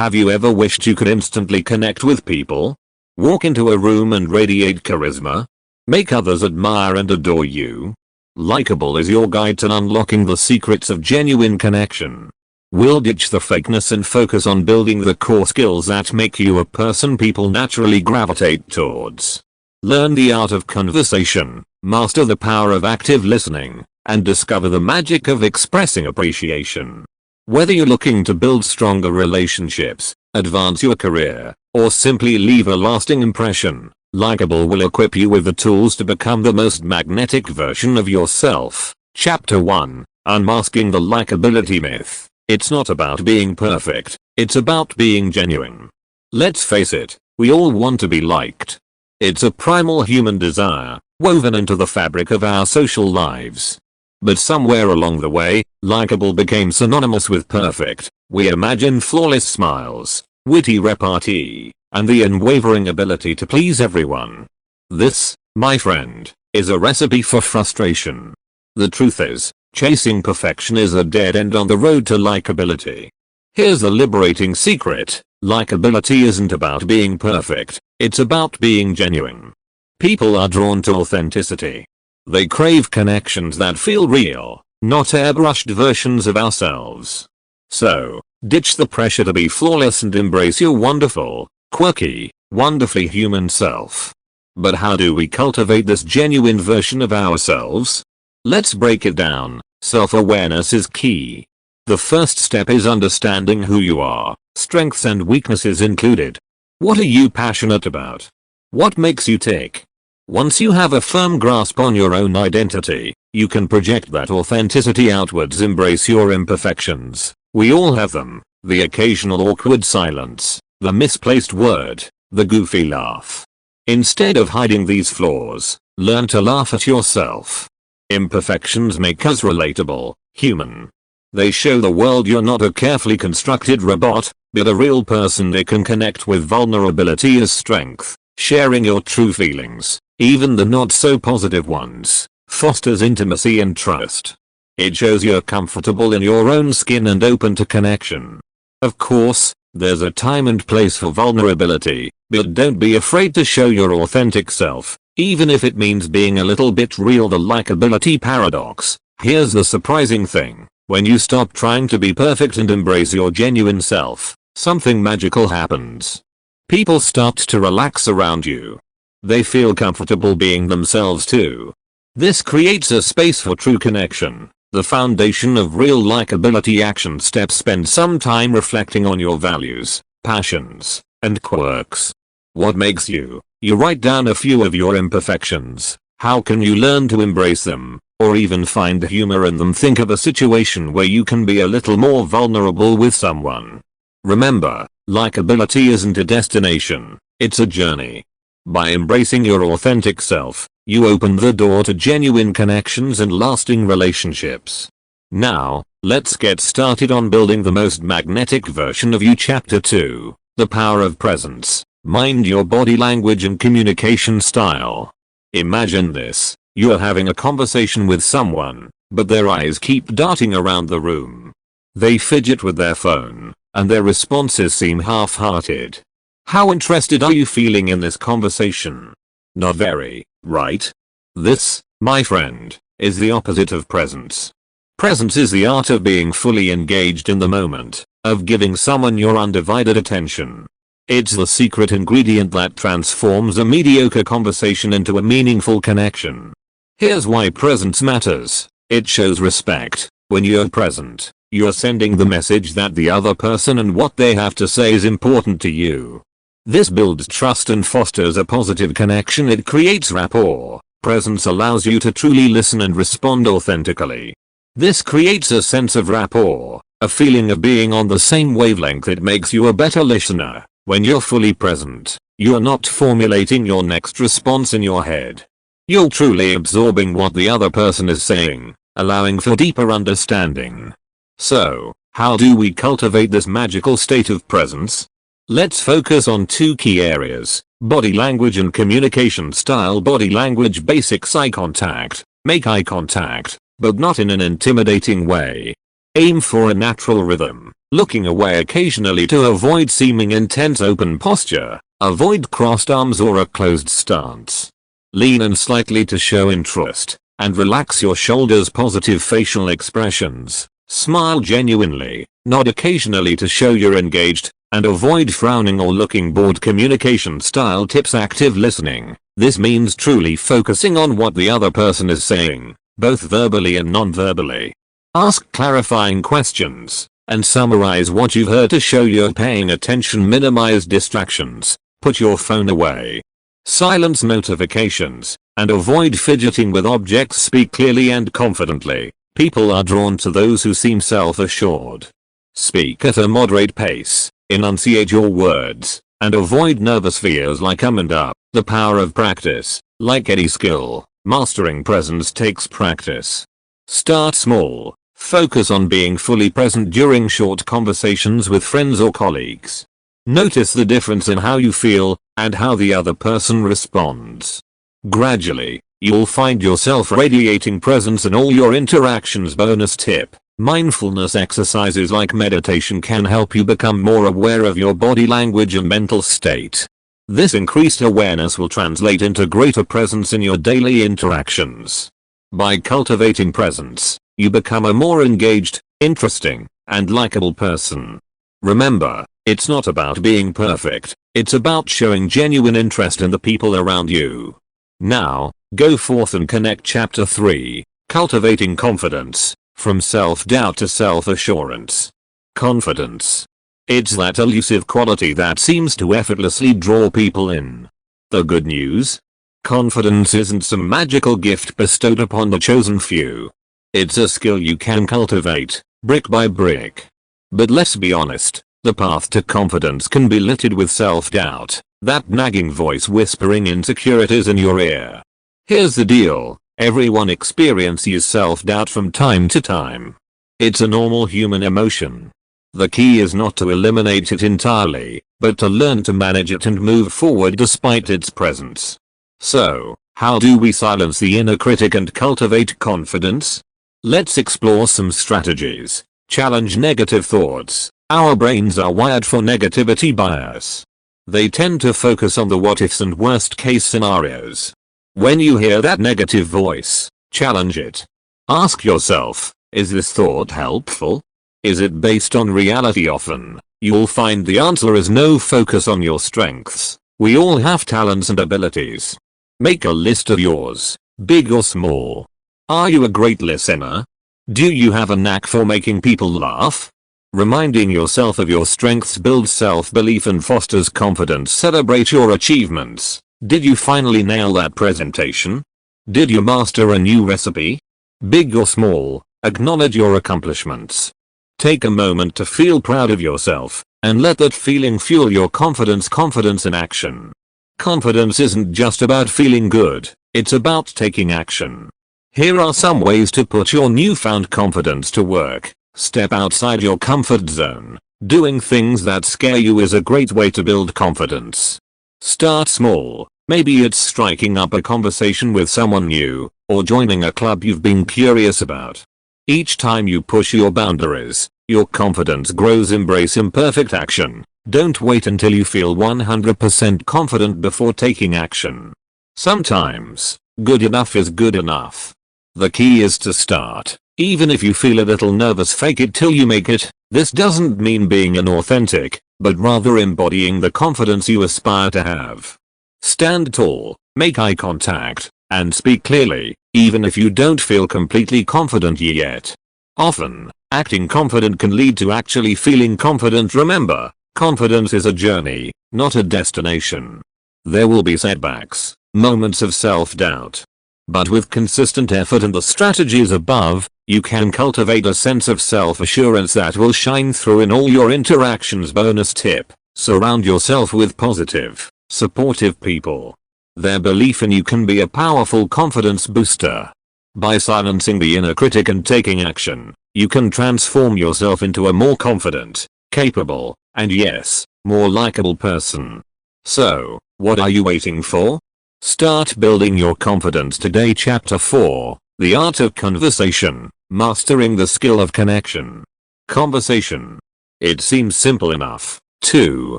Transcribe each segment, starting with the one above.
Have you ever wished you could instantly connect with people? Walk into a room and radiate charisma? Make others admire and adore you? Likeable is your guide to unlocking the secrets of genuine connection. We'll ditch the fakeness and focus on building the core skills that make you a person people naturally gravitate towards. Learn the art of conversation, master the power of active listening, and discover the magic of expressing appreciation. Whether you're looking to build stronger relationships, advance your career, or simply leave a lasting impression, Likeable will equip you with the tools to become the most magnetic version of yourself. Chapter 1: Unmasking the Likability Myth. It's not about being perfect, it's about being genuine. Let's face it, we all want to be liked. It's a primal human desire, woven into the fabric of our social lives. But somewhere along the way, Likeable became synonymous with perfect. We imagine flawless smiles, witty repartee, and the unwavering ability to please everyone. This, my friend, is a recipe for frustration. The truth is, chasing perfection is a dead end on the road to likability. Here's the liberating secret: likability isn't about being perfect, it's about being genuine. People are drawn to authenticity. They crave connections that feel real, not airbrushed versions of ourselves. So, ditch the pressure to be flawless and embrace your wonderful, quirky, wonderfully human self. But how do we cultivate this genuine version of ourselves? Let's break it down. Self-awareness is key. The first step is understanding who you are, strengths and weaknesses included. What are you passionate about? What makes you tick? Once you have a firm grasp on your own identity, you can project that authenticity outwards. Embrace your imperfections. We all have them. The occasional awkward silence, the misplaced word, the goofy laugh. Instead of hiding these flaws, learn to laugh at yourself. Imperfections make us relatable, human. They show the world you're not a carefully constructed robot, but a real person. They can connect with vulnerability as strength. Sharing your true feelings, even the not so positive ones, fosters intimacy and trust. It shows you're comfortable in your own skin and open to connection. Of course, there's a time and place for vulnerability, but don't be afraid to show your authentic self, even if it means being a little bit real. The likability paradox. Here's the surprising thing: when you stop trying to be perfect and embrace your genuine self, something magical happens. People start to relax around you. They feel comfortable being themselves too. This creates a space for true connection, the foundation of real likability. Action steps: spend some time reflecting on your values, passions, and quirks. What makes you? You write down a few of your imperfections. How can you learn to embrace them, or even find humor in them? Think of a situation where you can be a little more vulnerable with someone. Remember, likability isn't a destination, it's a journey. By embracing your authentic self, you open the door to genuine connections and lasting relationships. Now, let's get started on building the most magnetic version of you. Chapter 2: The Power of Presence. Mind your body language and communication style. Imagine this: you're having a conversation with someone, but their eyes keep darting around the room. They fidget with their phone, and their responses seem half-hearted. How interested are you feeling in this conversation? Not very, right? This, my friend, is the opposite of presence. Presence is the art of being fully engaged in the moment, of giving someone your undivided attention. It's the secret ingredient that transforms a mediocre conversation into a meaningful connection. Here's why presence matters. It shows respect. When you're present, you're sending the message that the other person and what they have to say is important to you. This builds trust and fosters a positive connection. It creates rapport. Presence allows you to truly listen and respond authentically. This creates a sense of rapport, a feeling of being on the same wavelength. It makes you a better listener. When you're fully present, you're not formulating your next response in your head. You're truly absorbing what the other person is saying, allowing for deeper understanding. So, how do we cultivate this magical state of presence? Let's focus on two key areas: body language and communication style. Body language basics: eye contact. Make eye contact, but not in an intimidating way. Aim for a natural rhythm, Looking away occasionally to avoid seeming intense open posture. Avoid crossed arms or a closed stance. Lean in slightly to show interest, and relax your shoulders. Positive facial expressions. Smile genuinely, nod occasionally to show you're engaged, and avoid frowning or looking bored. Communication style tips. Active listening. This means truly focusing on what the other person is saying, both verbally and non-verbally. Ask clarifying questions, and summarize what you've heard to show you're paying attention. Minimize distractions. Put your phone away. Silence notifications, and avoid fidgeting with objects. Speak clearly and confidently. People are drawn to those who seem self-assured. Speak at a moderate pace, enunciate your words, and avoid nervous fears like and up. The power of practice. Like any skill, mastering presence takes practice. Start small. Focus on being fully present during short conversations with friends or colleagues. Notice the difference in how you feel, and how the other person responds. Gradually, you'll find yourself radiating presence in all your interactions. Bonus tip. Mindfulness exercises like meditation can help you become more aware of your body language and mental state. This increased awareness will translate into greater presence in your daily interactions. By cultivating presence, you become a more engaged, interesting, and likable person. Remember, it's not about being perfect, it's about showing genuine interest in the people around you. Now, go forth and connect. Chapter 3, Cultivating Confidence, from Self-Doubt to Self-Assurance. Confidence. It's that elusive quality that seems to effortlessly draw people in. The good news? Confidence isn't some magical gift bestowed upon the chosen few. It's a skill you can cultivate, brick by brick. But let's be honest, the path to confidence can be littered with self-doubt, that nagging voice whispering insecurities in your ear. Here's the deal, everyone experiences self-doubt from time to time. It's a normal human emotion. The key is not to eliminate it entirely, but to learn to manage it and move forward despite its presence. So, how do we silence the inner critic and cultivate confidence? Let's explore some strategies. Challenge negative thoughts. Our brains are wired for negativity bias. They tend to focus on the what-ifs and worst-case scenarios. When you hear that negative voice, challenge it. Ask yourself, is this thought helpful? Is it based on reality? Often, you'll find the answer is no. Focus on your strengths. We all have talents and abilities. Make a list of yours, big or small. Are you a great listener? Do you have a knack for making people laugh? Reminding yourself of your strengths builds self-belief and fosters confidence. Celebrate your achievements. Did you finally nail that presentation? Did you master a new recipe? Big or small, acknowledge your accomplishments. Take a moment to feel proud of yourself, and let that feeling fuel your confidence. Confidence in action. Confidence isn't just about feeling good, it's about taking action. Here are some ways to put your newfound confidence to work. Step outside your comfort zone. Doing things that scare you is a great way to build confidence. Start small. Maybe it's striking up a conversation with someone new, or joining a club you've been curious about. Each time you push your boundaries, your confidence grows. Embrace imperfect action. Don't wait until you feel 100% confident before taking action. Sometimes, good enough is good enough. The key is to start, even if you feel a little nervous. Fake it till you make it. This doesn't mean being inauthentic, but rather embodying the confidence you aspire to have. Stand tall, make eye contact, and speak clearly, even if you don't feel completely confident yet. Often, acting confident can lead to actually feeling confident. Remember, confidence is a journey, not a destination. There will be setbacks, moments of self-doubt. But with consistent effort and the strategies above, you can cultivate a sense of self-assurance that will shine through in all your interactions. Bonus tip, surround yourself with positive, supportive people. Their belief in you can be a powerful confidence booster. By silencing the inner critic and taking action, you can transform yourself into a more confident, capable, and yes, more likable person. So, what are you waiting for? Start building your confidence today. Chapter 4, The Art of Conversation, Mastering the Skill of Connection. Conversation. It seems simple enough. 2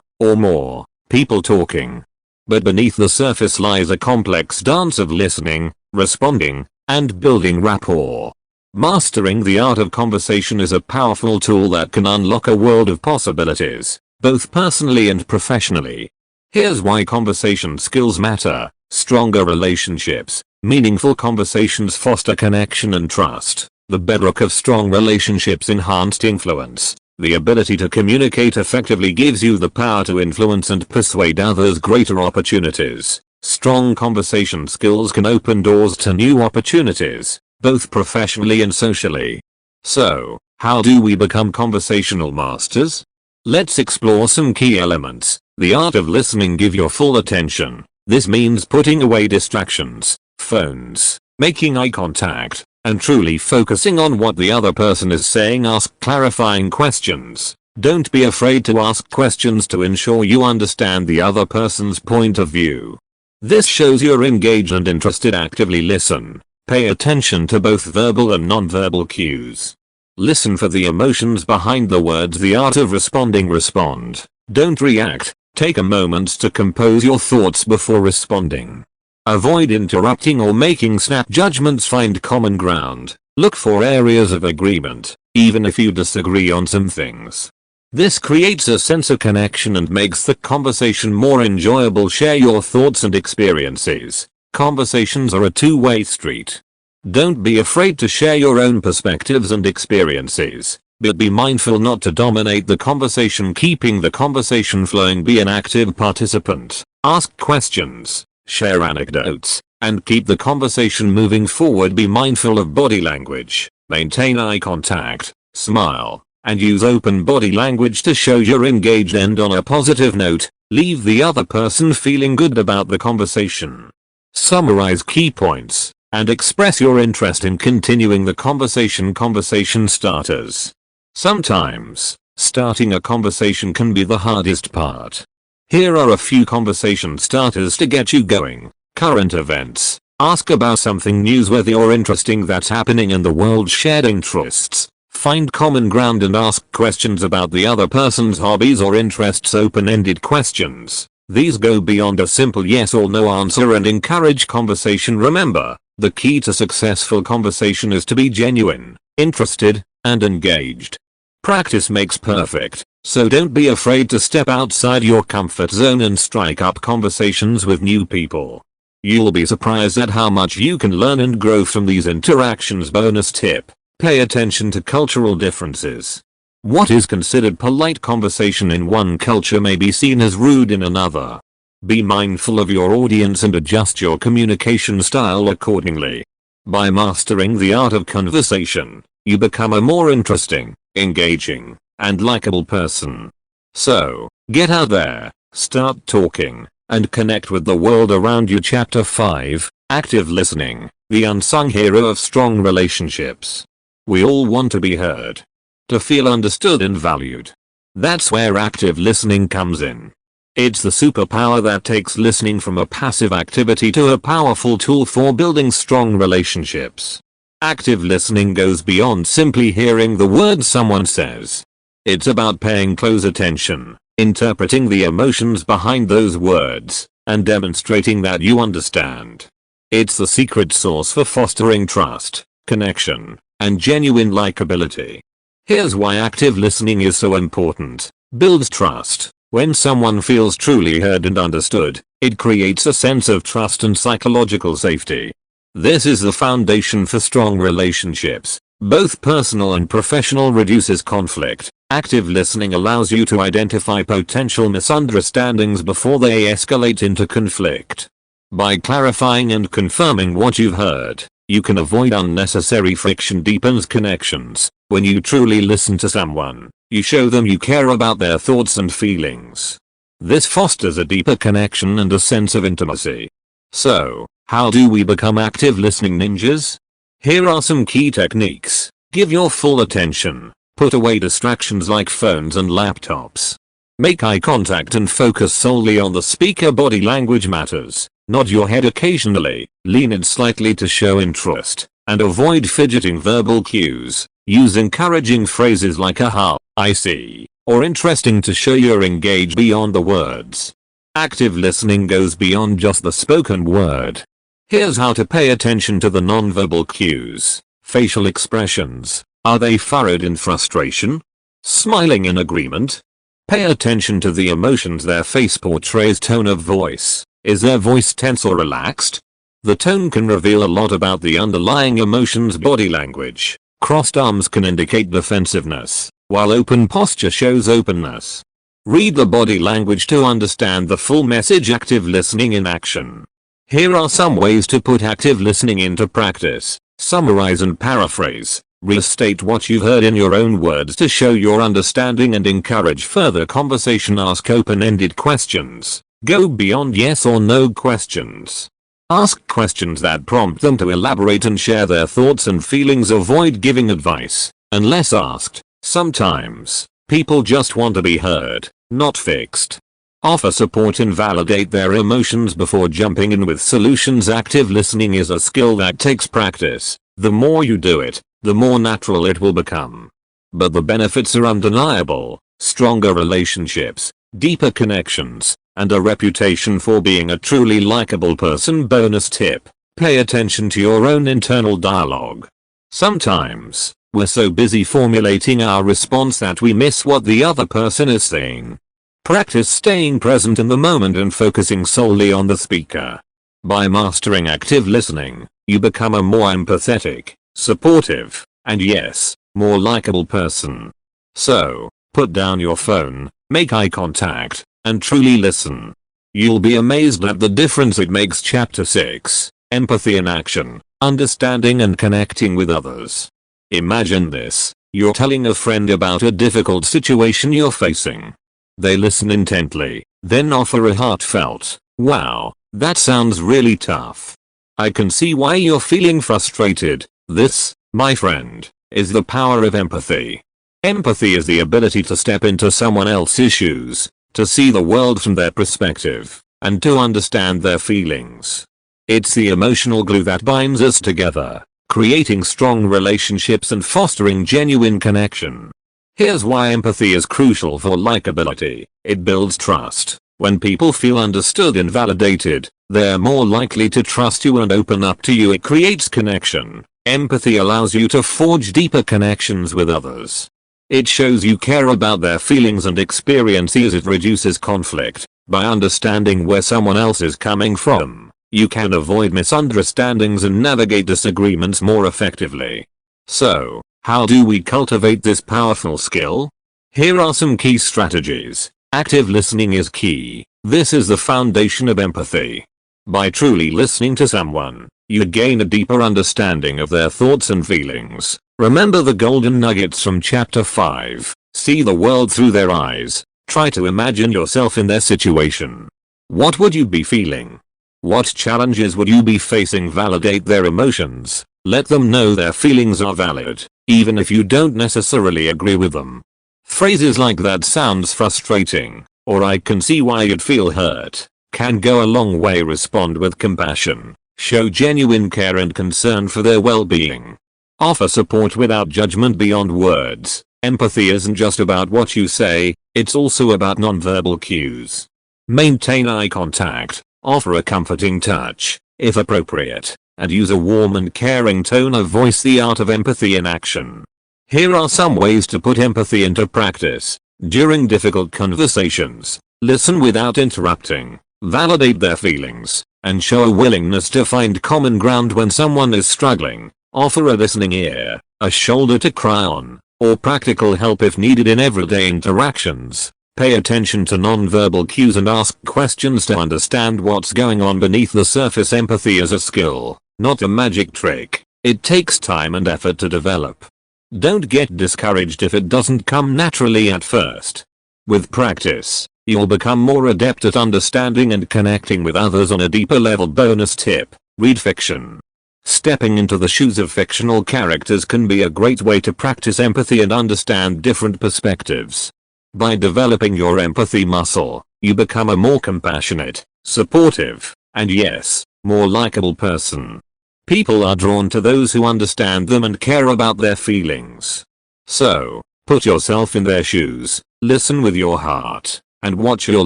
or more people talking. But beneath the surface lies a complex dance of listening, responding, and building rapport. Mastering the art of conversation is a powerful tool that can unlock a world of possibilities, both personally and professionally. Here's why conversation skills matter. Stronger relationships. Meaningful conversations foster connection and trust. The bedrock of strong relationships. Enhanced influence. The ability to communicate effectively gives you the power to influence and persuade others. Greater opportunities. Strong conversation skills can open doors to new opportunities, both professionally and socially. So, how do we become conversational masters? Let's explore some key elements. The art of listening. Give your full attention. This means putting away distractions, phones, making eye contact, and truly focusing on what the other person is saying. Ask clarifying questions. Don't be afraid to ask questions to ensure you understand the other person's point of view. This shows you're engaged and interested. Actively listen. Pay attention to both verbal and non-verbal cues. Listen for the emotions behind the words. The art of responding. Respond. Don't react. Take a moment to compose your thoughts before responding. Avoid interrupting or making snap judgments. Find common ground. Look for areas of agreement, even if you disagree on some things. This creates a sense of connection and makes the conversation more enjoyable. Share your thoughts and experiences. Conversations are a two-way street. Don't be afraid to share your own perspectives and experiences, but be mindful not to dominate the conversation. Keeping the conversation flowing. Be an active participant. Ask questions, share anecdotes, and keep the conversation moving forward. Be mindful of body language. Maintain eye contact, smile, and use open body language to show you're engaged. End on a positive note. Leave the other person feeling good about the conversation. Summarize key points, and express your interest in continuing the conversation. Conversation starters. Sometimes, starting a conversation can be the hardest part. Here are a few conversation starters to get you going. Current events. Ask about something newsworthy or interesting that's happening in the world. Shared interests. Find common ground and ask questions about the other person's hobbies or interests. Open-ended questions. These go beyond a simple yes or no answer and encourage conversation. Remember, the key to successful conversation is to be genuine, interested, and engaged. Practice makes perfect, so don't be afraid to step outside your comfort zone and strike up conversations with new people. You'll be surprised at how much you can learn and grow from these interactions. Bonus tip: pay attention to cultural differences. What is considered polite conversation in one culture may be seen as rude in another. Be mindful of your audience and adjust your communication style accordingly. By mastering the art of conversation, you become a more interesting, engaging, and likable person. So, get out there, start talking, and connect with the world around you. Chapter 5, Active Listening, the unsung hero of strong relationships. We all want to be heard. To feel understood and valued. That's where active listening comes in. It's the superpower that takes listening from a passive activity to a powerful tool for building strong relationships. Active listening goes beyond simply hearing the words someone says. It's about paying close attention, interpreting the emotions behind those words, and demonstrating that you understand. It's the secret sauce for fostering trust, connection, and genuine likability. Here's why active listening is so important. Builds trust. When someone feels truly heard and understood, it creates a sense of trust and psychological safety. This is the foundation for strong relationships, both personal and professional. Reduces conflict. Active listening allows you to identify potential misunderstandings before they escalate into conflict. By clarifying and confirming what you've heard, you can avoid unnecessary friction. Deepens connections. When you truly listen to someone, you show them you care about their thoughts and feelings. This fosters a deeper connection and a sense of intimacy. So, how do we become active listening ninjas? Here are some key techniques. Give your full attention. Put away distractions like phones and laptops. Make eye contact and focus solely on the speaker. Body language matters. Nod your head occasionally, lean in slightly to show interest, and avoid fidgeting. Verbal cues. Use encouraging phrases like "aha, I see," or interesting to show you're engaged beyond the words. Active listening goes beyond just the spoken word. Here's how to pay attention to the nonverbal cues. Facial expressions. Are they furrowed in frustration? Smiling in agreement? Pay attention to the emotions their face portrays. Tone of voice. Is their voice tense or relaxed? The tone can reveal a lot about the underlying emotions. Body language. Crossed arms can indicate defensiveness, while open posture shows openness. Read the body language to understand the full message. Active listening in action. Here are some ways to put active listening into practice. Summarize and paraphrase. Restate what you've heard in your own words to show your understanding and encourage further conversation. Ask open-ended questions. Go beyond yes or no questions. Ask questions that prompt them to elaborate and share their thoughts and feelings. Avoid giving advice, unless asked. Sometimes, people just want to be heard, not fixed. Offer support and validate their emotions before jumping in with solutions. Active listening is a skill that takes practice. The more you do it, the more natural it will become. But the benefits are undeniable: stronger relationships, deeper connections, and a reputation for being a truly likable person. Bonus tip: pay attention to your own internal dialogue. Sometimes, we're so busy formulating our response that we miss what the other person is saying. Practice staying present in the moment and focusing solely on the speaker. By mastering active listening, you become a more empathetic, supportive, and yes, more likable person. So, put down your phone, make eye contact, and truly listen. You'll be amazed at the difference it makes. Chapter 6, Empathy in Action, Understanding and Connecting with Others. Imagine this: you're telling a friend about a difficult situation you're facing. They listen intently, then offer a heartfelt, "Wow, that sounds really tough. I can see why you're feeling frustrated." This, my friend, is the power of empathy. Empathy is the ability to step into someone else's shoes, to see the world from their perspective, and to understand their feelings. It's the emotional glue that binds us together, creating strong relationships and fostering genuine connection. Here's why empathy is crucial for likability. It builds trust. When people feel understood and validated, they're more likely to trust you and open up to you. It creates connection. Empathy allows you to forge deeper connections with others. It shows you care about their feelings and experiences. It reduces conflict. By understanding where someone else is coming from, you can avoid misunderstandings and navigate disagreements more effectively. So, how do we cultivate this powerful skill? Here are some key strategies. Active listening is key. This is the foundation of empathy. By truly listening to someone, you gain a deeper understanding of their thoughts and feelings. Remember the golden nuggets from chapter 5. See the world through their eyes. Try to imagine yourself in their situation. What would you be feeling? What challenges would you be facing? Validate their emotions. Let them know their feelings are valid, even if you don't necessarily agree with them. Phrases like "that sounds frustrating," or "I can see why you'd feel hurt," can go a long way. Respond with compassion. Show genuine care and concern for their well-being. Offer support without judgment beyond words. Empathy isn't just about what you say, it's also about nonverbal cues. Maintain eye contact. Offer a comforting touch, if appropriate, and use a warm and caring tone of voice. The art of empathy in action. Here are some ways to put empathy into practice. During difficult conversations, listen without interrupting. Validate their feelings, and show a willingness to find common ground when someone is struggling. Offer a listening ear, a shoulder to cry on, or practical help if needed in everyday interactions. Pay attention to nonverbal cues and ask questions to understand what's going on beneath the surface. Empathy is a skill, not a magic trick. It takes time and effort to develop. Don't get discouraged if it doesn't come naturally at first. With practice, you'll become more adept at understanding and connecting with others on a deeper level. Bonus tip: read fiction. Stepping into the shoes of fictional characters can be a great way to practice empathy and understand different perspectives. By developing your empathy muscle, you become a more compassionate, supportive, and yes, more likable person. People are drawn to those who understand them and care about their feelings. So, put yourself in their shoes, Listen with your heart, and watch your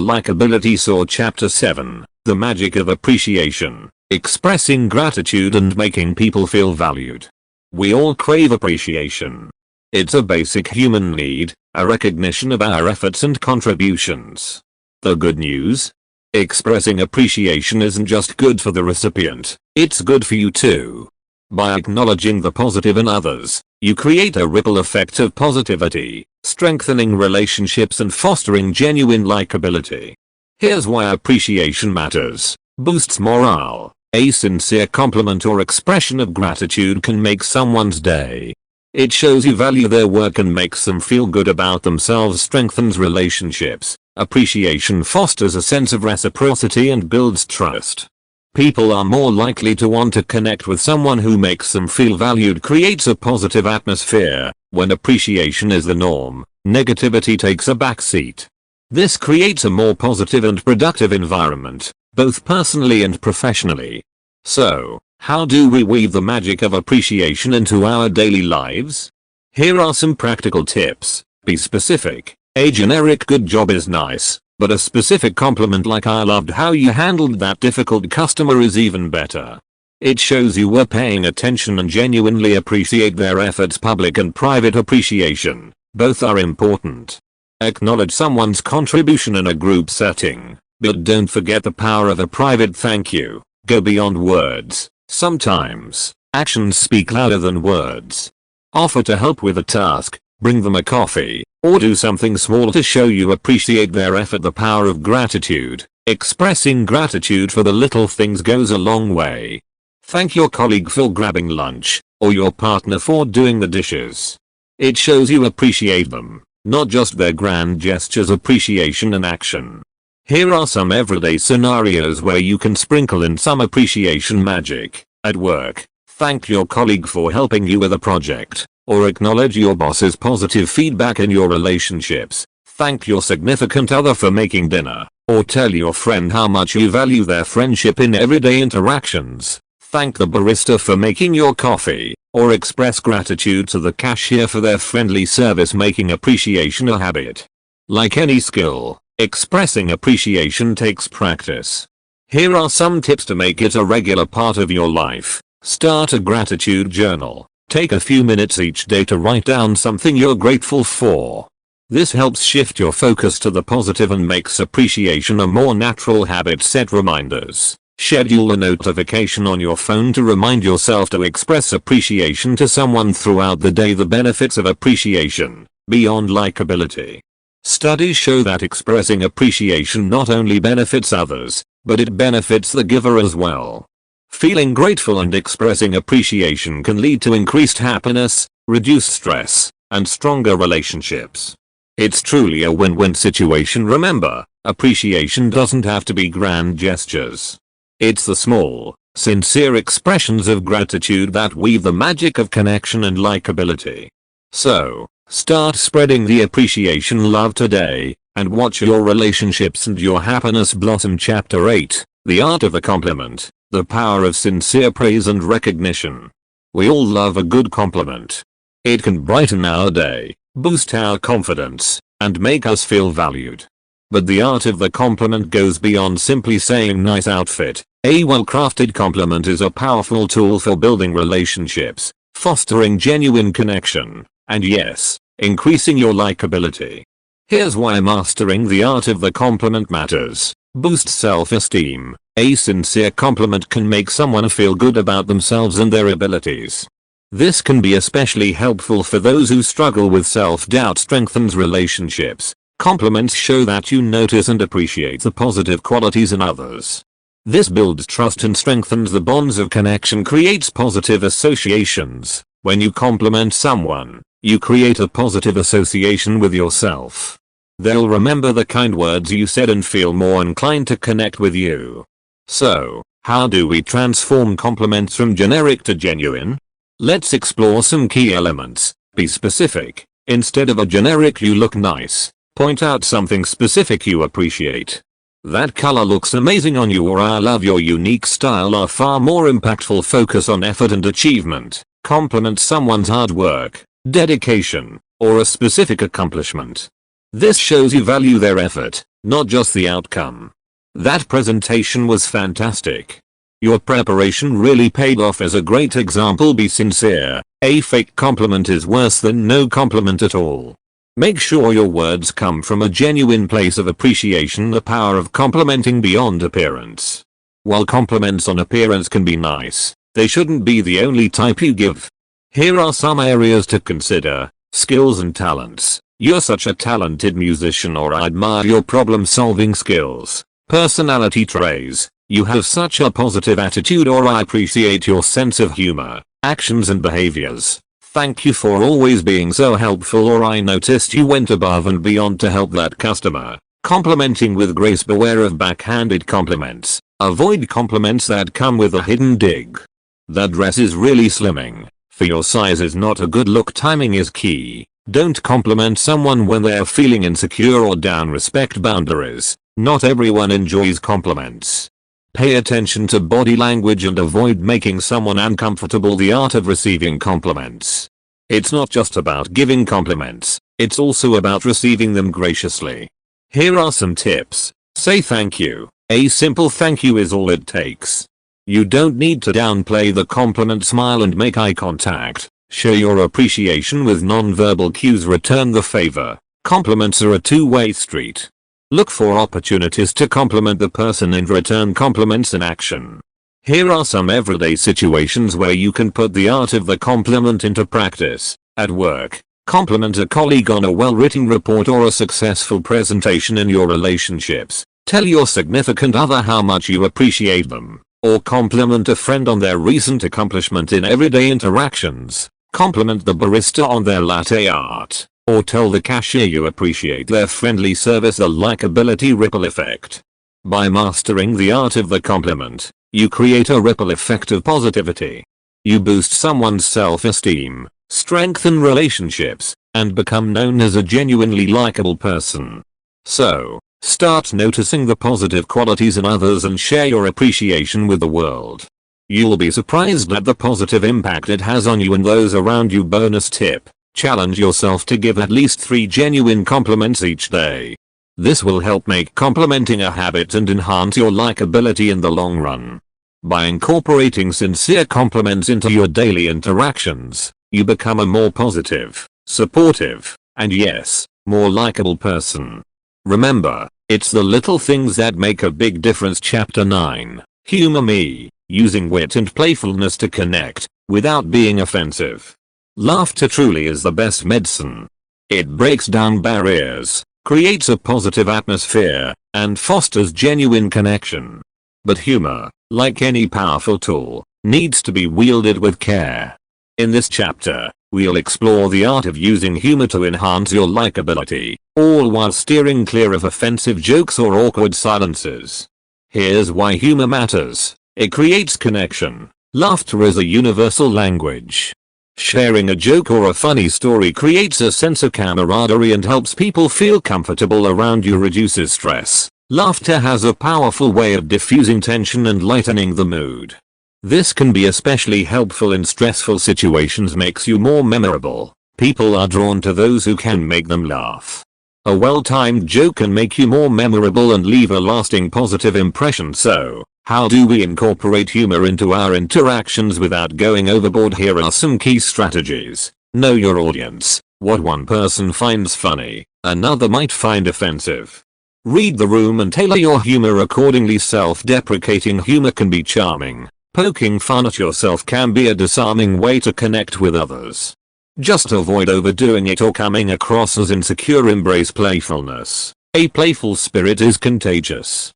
likability soar. Chapter 7, The Magic of Appreciation, Expressing Gratitude and Making People Feel Valued. We all crave appreciation. It's a basic human need, a recognition of our efforts and contributions. The good news? Expressing appreciation isn't just good for the recipient, it's good for you too. By acknowledging the positive in others, you create a ripple effect of positivity, strengthening relationships and fostering genuine likability. Here's why appreciation matters. Boosts morale. A sincere compliment or expression of gratitude can make someone's day. It shows you value their work and makes them feel good about themselves. Strengthens relationships. Appreciation fosters a sense of reciprocity and builds trust. People are more likely to want to connect with someone who makes them feel valued. Creates a positive atmosphere. When appreciation is the norm, negativity takes a backseat. This creates a more positive and productive environment, both personally and professionally. So, how do we weave the magic of appreciation into our daily lives? Here are some practical tips. Be specific. A generic good job is nice, but a specific compliment like "I loved how you handled that difficult customer" is even better. It shows you were paying attention and genuinely appreciate their efforts. Public and private appreciation, both are important. Acknowledge someone's contribution in a group setting, but don't forget the power of a private thank you. Go beyond words. Sometimes, actions speak louder than words. Offer to help with a task, bring them a coffee, or do something small to show you appreciate their effort. The power of gratitude. Expressing gratitude for the little things goes a long way. Thank your colleague for grabbing lunch, or your partner for doing the dishes. It shows you appreciate them, not just their grand gestures. Appreciation in action. Here are some everyday scenarios where you can sprinkle in some appreciation magic. At work, thank your colleague for helping you with a project, or acknowledge your boss's positive feedback. In your relationships, thank your significant other for making dinner, or tell your friend how much you value their friendship. In everyday interactions, thank the barista for making your coffee, or express gratitude to the cashier for their friendly service. Making appreciation a habit. Like any skill, expressing appreciation takes practice. Here are some tips to make it a regular part of your life. Start a gratitude journal. Take a few minutes each day to write down something you're grateful for. This helps shift your focus to the positive and makes appreciation a more natural habit. Set reminders. Schedule a notification on your phone to remind yourself to express appreciation to someone throughout the day. The benefits of appreciation, beyond likability. Studies show that expressing appreciation not only benefits others, but it benefits the giver as well. Feeling grateful and expressing appreciation can lead to increased happiness, reduced stress, and stronger relationships. It's truly a win-win situation. Remember, appreciation doesn't have to be grand gestures. It's the small, sincere expressions of gratitude that weave the magic of connection and likability. So, start spreading the appreciation love today, and watch your relationships and your happiness blossom. Chapter 8, The Art of the Compliment, The Power of Sincere Praise and Recognition. We all love a good compliment. It can brighten our day, boost our confidence, and make us feel valued. But the art of the compliment goes beyond simply saying nice outfit. A well-crafted compliment is a powerful tool for building relationships, fostering genuine connection, and yes, increasing your likability. Here's why mastering the art of the compliment matters. Boost self-esteem. A sincere compliment can make someone feel good about themselves and their abilities. This can be especially helpful for those who struggle with self-doubt. Strengthens relationships. Compliments show that you notice and appreciate the positive qualities in others. This builds trust and strengthens the bonds of connection. Creates positive associations. When you compliment someone, you create a positive association with yourself. They'll remember the kind words you said and feel more inclined to connect with you. So, how do we transform compliments from generic to genuine? Let's explore some key elements. Be specific. Instead of a generic "you look nice," point out something specific you appreciate. "That color looks amazing on you," or "I love your unique style," are far more impactful. Focus on effort and achievement. Compliment someone's hard work, dedication, or a specific accomplishment. This shows you value their effort, not just the outcome. That presentation was fantastic. Your preparation really paid off. As a great example, be sincere. A fake compliment is worse than no compliment at all. Make sure your words come from a genuine place of appreciation. The power of complimenting beyond appearance. While compliments on appearance can be nice, they shouldn't be the only type you give. Here are some areas to consider. Skills and talents. You're such a talented musician, or I admire your problem-solving skills. Personality traits. You have such a positive attitude, or I appreciate your sense of humor. Actions and behaviors. Thank you for always being so helpful, or I noticed you went above and beyond to help that customer. Complimenting with grace. Beware of backhanded compliments. Avoid compliments that come with a hidden dig. That dress is really slimming. For your size is not a good look. Timing is key. Don't compliment someone when they're feeling insecure or down. Respect boundaries. Not everyone enjoys compliments. Pay attention to body language and avoid making someone uncomfortable. The art of receiving compliments. It's not just about giving compliments, it's also about receiving them graciously. Here are some tips. Say thank you. A simple thank you is all it takes. You don't need to downplay the compliment. Smile and make eye contact. Show your appreciation with non-verbal cues. Return the favor. Compliments are a two-way street. Look for opportunities to compliment the person and return compliments in action. Here are some everyday situations where you can put the art of the compliment into practice. At work, compliment a colleague on a well-written report or a successful presentation. In your relationships, tell your significant other how much you appreciate them, or compliment a friend on their recent accomplishment. In everyday interactions, compliment the barista on their latte art, or tell the cashier you appreciate their friendly service. The likability ripple effect. By mastering the art of the compliment, you create a ripple effect of positivity. You boost someone's self-esteem, strengthen relationships, and become known as a genuinely likable person. So, start noticing the positive qualities in others and share your appreciation with the world. You'll be surprised at the positive impact it has on you and those around you. Bonus tip. Challenge yourself to give at least 3 genuine compliments each day. This will help make complimenting a habit and enhance your likability in the long run. By incorporating sincere compliments into your daily interactions, you become a more positive, supportive, and yes, more likable person. Remember, it's the little things that make a big difference. Chapter 9. Humor me. Using wit and playfulness to connect, without being offensive. Laughter truly is the best medicine. It breaks down barriers, creates a positive atmosphere, and fosters genuine connection. But humor, like any powerful tool, needs to be wielded with care. In this chapter, we'll explore the art of using humor to enhance your likability, all while steering clear of offensive jokes or awkward silences. Here's why humor matters. It creates connection. Laughter is a universal language. Sharing a joke or a funny story creates a sense of camaraderie and helps people feel comfortable around you. Reduces stress. Laughter has a powerful way of diffusing tension and lightening the mood. This can be especially helpful in stressful situations. Makes you more memorable. People are drawn to those who can make them laugh. A well-timed joke can make you more memorable and leave a lasting positive impression. So, how do we incorporate humor into our interactions without going overboard? Here are some key strategies. Know your audience. What one person finds funny, another might find offensive. Read the room and tailor your humor accordingly. Self-deprecating humor can be charming. Poking fun at yourself can be a disarming way to connect with others. Just avoid overdoing it or coming across as insecure. Embrace playfulness. A playful spirit is contagious.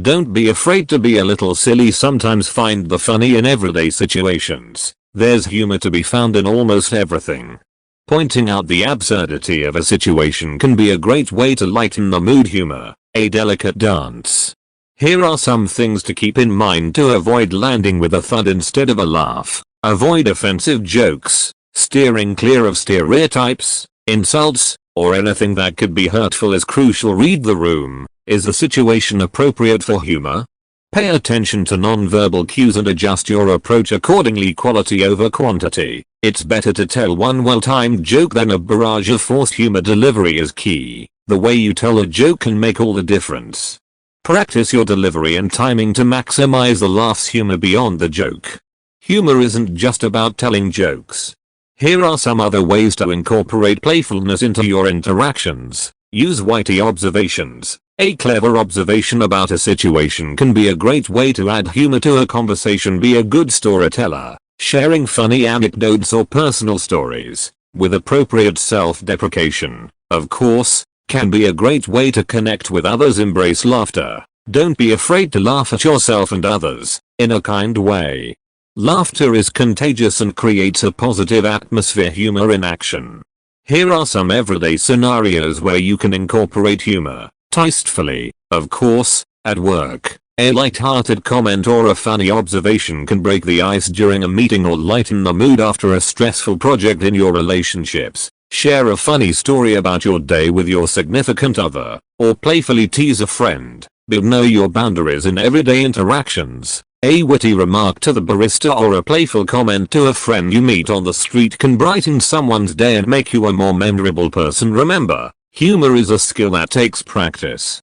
Don't be afraid to be a little silly. Sometimes find the funny in everyday situations. There's humor to be found in almost everything. Pointing out the absurdity of a situation can be a great way to lighten the mood. Humor, a delicate dance. Here are some things to keep in mind to avoid landing with a thud instead of a laugh. Avoid offensive jokes. Steering clear of stereotypes, insults, or anything that could be hurtful is crucial. Read the room. Is the situation appropriate for humor? Pay attention to non-verbal cues and adjust your approach accordingly. Quality over quantity. It's better to tell one well-timed joke than a barrage of forced humor. Delivery is key. The way you tell a joke can make all the difference. Practice your delivery and timing to maximize the laughs. Humor beyond the joke. Humor isn't just about telling jokes. Here are some other ways to incorporate playfulness into your interactions. Use witty observations. A clever observation about a situation can be a great way to add humor to a conversation. Be a good storyteller. Sharing funny anecdotes or personal stories, with appropriate self-deprecation, of course, can be a great way to connect with others. Embrace laughter. Don't be afraid to laugh at yourself and others, in a kind way. Laughter is contagious and creates a positive atmosphere. Humor in action. Here are some everyday scenarios where you can incorporate humor, tastefully, of course. At work, a light-hearted comment or a funny observation can break the ice during a meeting or lighten the mood after a stressful project. In your relationships, share a funny story about your day with your significant other, or playfully tease a friend. But know your boundaries in everyday interactions. A witty remark to the barista or a playful comment to a friend you meet on the street can brighten someone's day and make you a more memorable person. Remember, humor is a skill that takes practice.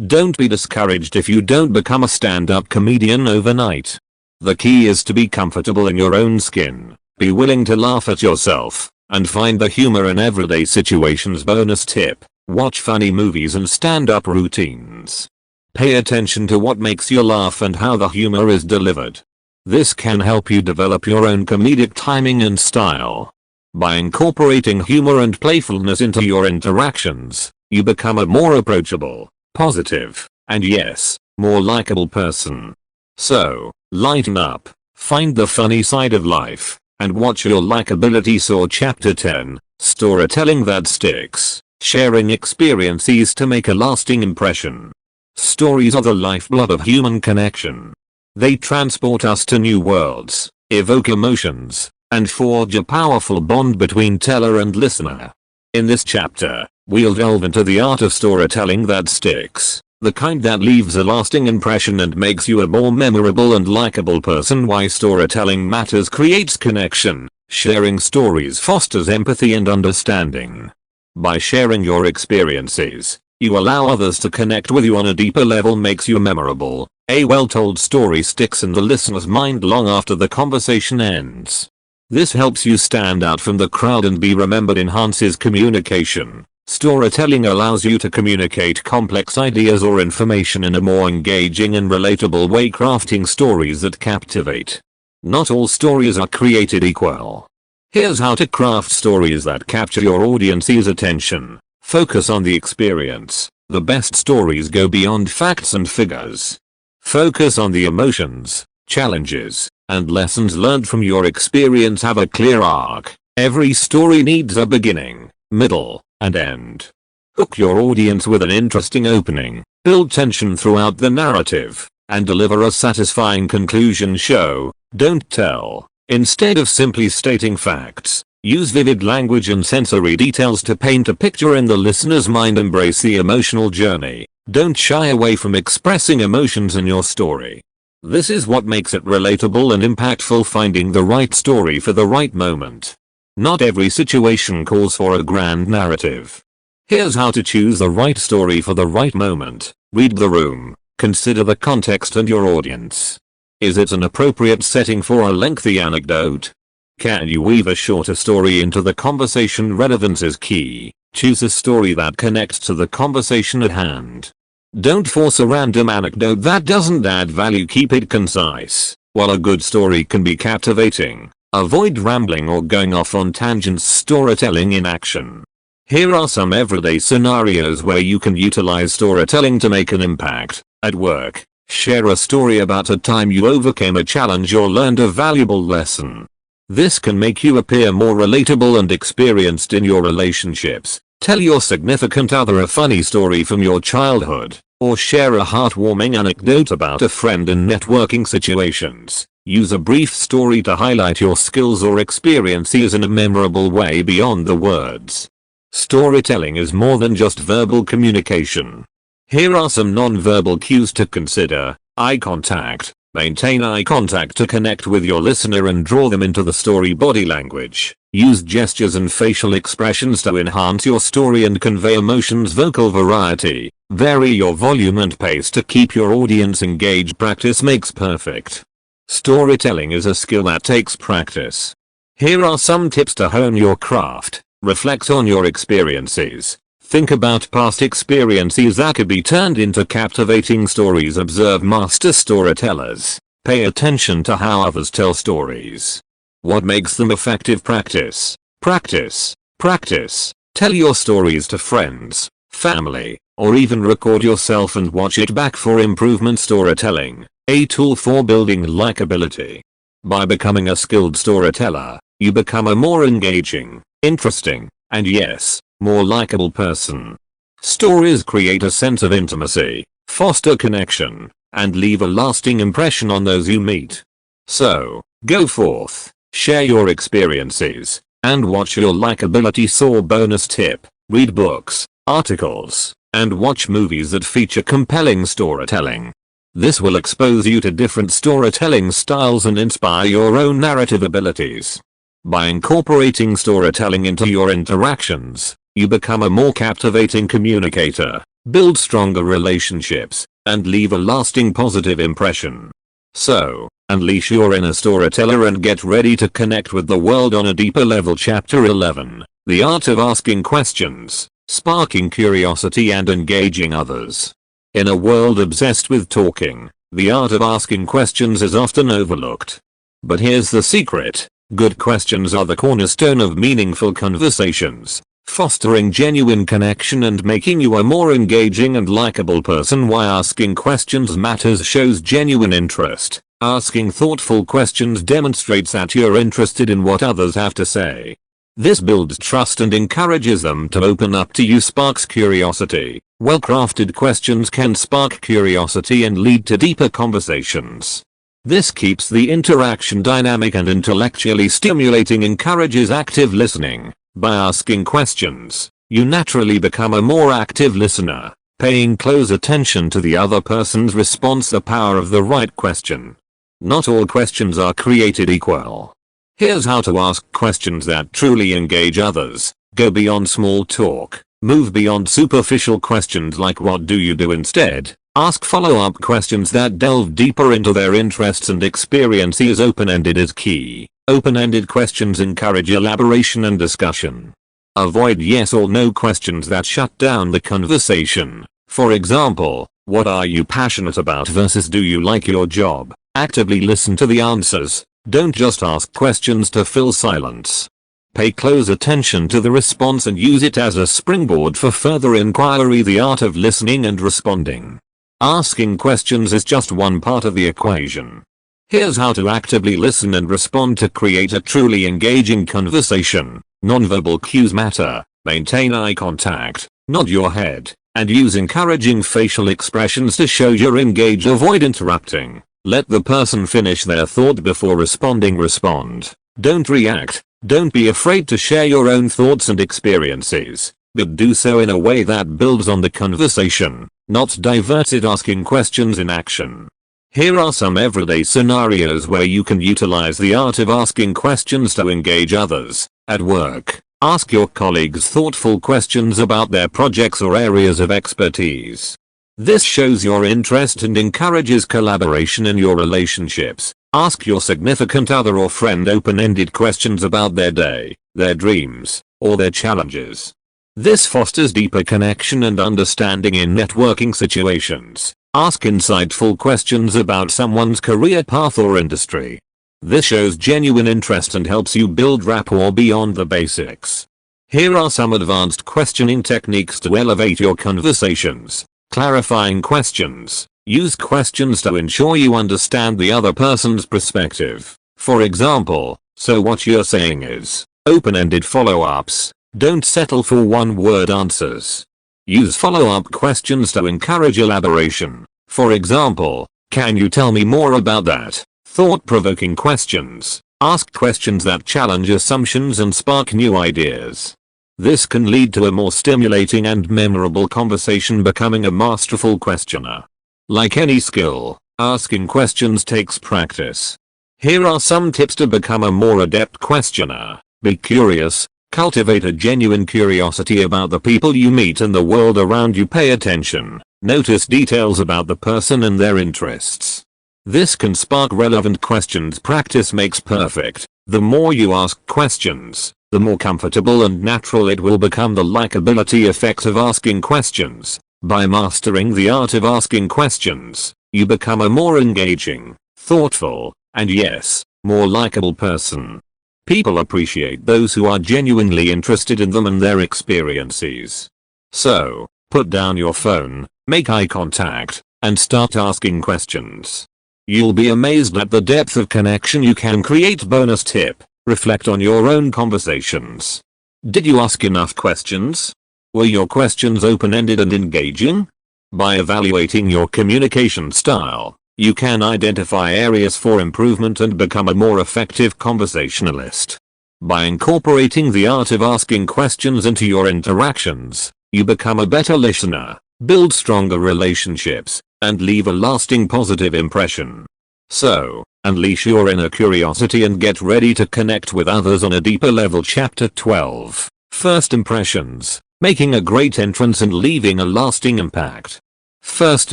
Don't be discouraged if you don't become a stand-up comedian overnight. The key is to be comfortable in your own skin, be willing to laugh at yourself, and find the humor in everyday situations. Bonus tip: watch funny movies and stand-up routines. Pay attention to what makes you laugh and how the humor is delivered. This can help you develop your own comedic timing and style. By incorporating humor and playfulness into your interactions, you become a more approachable, positive, and yes, more likable person. So, lighten up, find the funny side of life, and watch your likability soar. Chapter 10, Storytelling That Sticks. Sharing experiences to make a lasting impression. Stories are the lifeblood of human connection. They transport us to new worlds, evoke emotions, and forge a powerful bond between teller and listener. In this chapter, we'll delve into the art of storytelling that sticks, the kind that leaves a lasting impression and makes you a more memorable and likable person. Why storytelling matters. Creates connection. Sharing stories fosters empathy and understanding. By sharing your experiences, you allow others to connect with you on a deeper level. Makes you memorable. A well-told story sticks in the listener's mind long after the conversation ends. This helps you stand out from the crowd and be remembered. Enhances communication. Storytelling allows you to communicate complex ideas or information in a more engaging and relatable way. Crafting stories that captivate. Not all stories are created equal. Here's how to craft stories that capture your audience's attention. Focus on the experience. The best stories go beyond facts and figures. Focus on the emotions, challenges, and lessons learned from your experience. Have a clear arc. Every story needs a beginning, middle, and end. Hook your audience with an interesting opening, build tension throughout the narrative, and deliver a satisfying conclusion. Show, don't tell. Instead of simply stating facts, use vivid language and sensory details to paint a picture in the listener's mind. Embrace the emotional journey. Don't shy away from expressing emotions in your story. This is what makes it relatable and impactful. Finding the right story for the right moment. Not every situation calls for a grand narrative. Here's how to choose the right story for the right moment. Read the room. Consider the context and your audience. Is it an appropriate setting for a lengthy anecdote? Can you weave a shorter story into the conversation? Relevance is key. Choose a story that connects to the conversation at hand. Don't force a random anecdote that doesn't add value. Keep it concise. While a good story can be captivating, avoid rambling or going off on tangents. Storytelling in action. Here are some everyday scenarios where you can utilize storytelling to make an impact. At work, share a story about a time you overcame a challenge or learned a valuable lesson. This can make you appear more relatable and experienced in your relationships. Tell your significant other a funny story from your childhood, or share a heartwarming anecdote about a friend. In networking situations, use a brief story to highlight your skills or experiences in a memorable way beyond the words. Storytelling is more than just verbal communication. Here are some non-verbal cues to consider. Eye contact. Maintain eye contact to connect with your listener and draw them into the story. Body language. Use gestures and facial expressions to enhance your story and convey emotions. Vocal variety. Vary your volume and pace to keep your audience engaged. Practice makes perfect. Storytelling is a skill that takes practice. Here are some tips to hone your craft. Reflect on your experiences. Think about past experiences that could be turned into captivating stories. Observe master storytellers. Pay attention to how others tell stories. What makes them effective? Practice. Practice. Practice. Tell your stories to friends, family, or even record yourself and watch it back for improvement. Storytelling, a tool for building likability. By becoming a skilled storyteller, you become a more engaging, interesting, and yes, more likable person. Stories create a sense of intimacy, foster connection, and leave a lasting impression on those you meet. So, go forth, share your experiences, and watch your likability soar. Bonus tip: read books, articles, and watch movies that feature compelling storytelling. This will expose you to different storytelling styles and inspire your own narrative abilities. By incorporating storytelling into your interactions, you become a more captivating communicator, build stronger relationships, and leave a lasting positive impression. So, unleash your inner storyteller and get ready to connect with the world on a deeper level. Chapter 11. The Art of Asking Questions, Sparking Curiosity and Engaging Others. In a world obsessed with talking, the art of asking questions is often overlooked. But here's the secret: good questions are the cornerstone of meaningful conversations, fostering genuine connection and making you a more engaging and likable person. Why asking questions matters. Shows genuine interest. Asking thoughtful questions demonstrates that you're interested in what others have to say. This builds trust and encourages them to open up to you. Sparks curiosity. Well-crafted questions can spark curiosity and lead to deeper conversations. This keeps the interaction dynamic and intellectually stimulating. Encourages active listening. By asking questions, you naturally become a more active listener, paying close attention to the other person's response. The power of the right question. Not all questions are created equal. Here's how to ask questions that truly engage others. Go beyond small talk. Move beyond superficial questions like "what do you do?" Instead, ask follow-up questions that delve deeper into their interests and experiences. Open-ended is key. Open-ended questions encourage elaboration and discussion. Avoid yes or no questions that shut down the conversation. For example, what are you passionate about versus do you like your job? Actively listen to the answers. Don't just ask questions to fill silence. Pay close attention to the response and use it as a springboard for further inquiry. The art of listening and responding. Asking questions is just one part of the equation. Here's how to actively listen and respond to create a truly engaging conversation. Nonverbal cues matter. Maintain eye contact, nod your head, and use encouraging facial expressions to show you're engaged. Avoid interrupting. Let the person finish their thought before responding. Respond. Don't react. Don't be afraid to share your own thoughts and experiences, but do so in a way that builds on the conversation, not divert it. Asking questions in action. Here are some everyday scenarios where you can utilize the art of asking questions to engage others. At work, ask your colleagues thoughtful questions about their projects or areas of expertise. This shows your interest and encourages collaboration in your relationships. Ask your significant other or friend open-ended questions about their day, their dreams, or their challenges. This fosters deeper connection and understanding in networking situations. Ask insightful questions about someone's career path or industry. This shows genuine interest and helps you build rapport beyond the basics. Here are some advanced questioning techniques to elevate your conversations. Clarifying questions. Use questions to ensure you understand the other person's perspective. For example, "So what you're saying is," open-ended follow-ups. Don't settle for one-word answers. Use follow-up questions to encourage elaboration. For example, "Can you tell me more about that?" Thought-provoking questions. Ask questions that challenge assumptions and spark new ideas. This can lead to a more stimulating and memorable conversation. Becoming a masterful questioner. Like any skill, Asking questions takes practice. Here are some tips to become a more adept questioner. Be curious. Cultivate a genuine curiosity about the people you meet and the world around you. Pay attention. Notice details about the person and their interests. This can spark relevant questions. Practice makes perfect. The more you ask questions, the more comfortable and natural it will become. The likability effect of asking questions. By mastering the art of asking questions, you become a more engaging, thoughtful, and yes, more likable person. People appreciate those who are genuinely interested in them and their experiences. So, put down your phone, make eye contact, and start asking questions. You'll be amazed at the depth of connection you can create. Bonus tip: reflect on your own conversations. Did you ask enough questions? Were your questions open-ended and engaging? By evaluating your communication style, you can identify areas for improvement and become a more effective conversationalist. By incorporating the art of asking questions into your interactions, you become a better listener, build stronger relationships, and leave a lasting positive impression. So, unleash your inner curiosity and get ready to connect with others on a deeper level. Chapter 12. First Impressions. Making a great entrance and leaving a lasting impact. First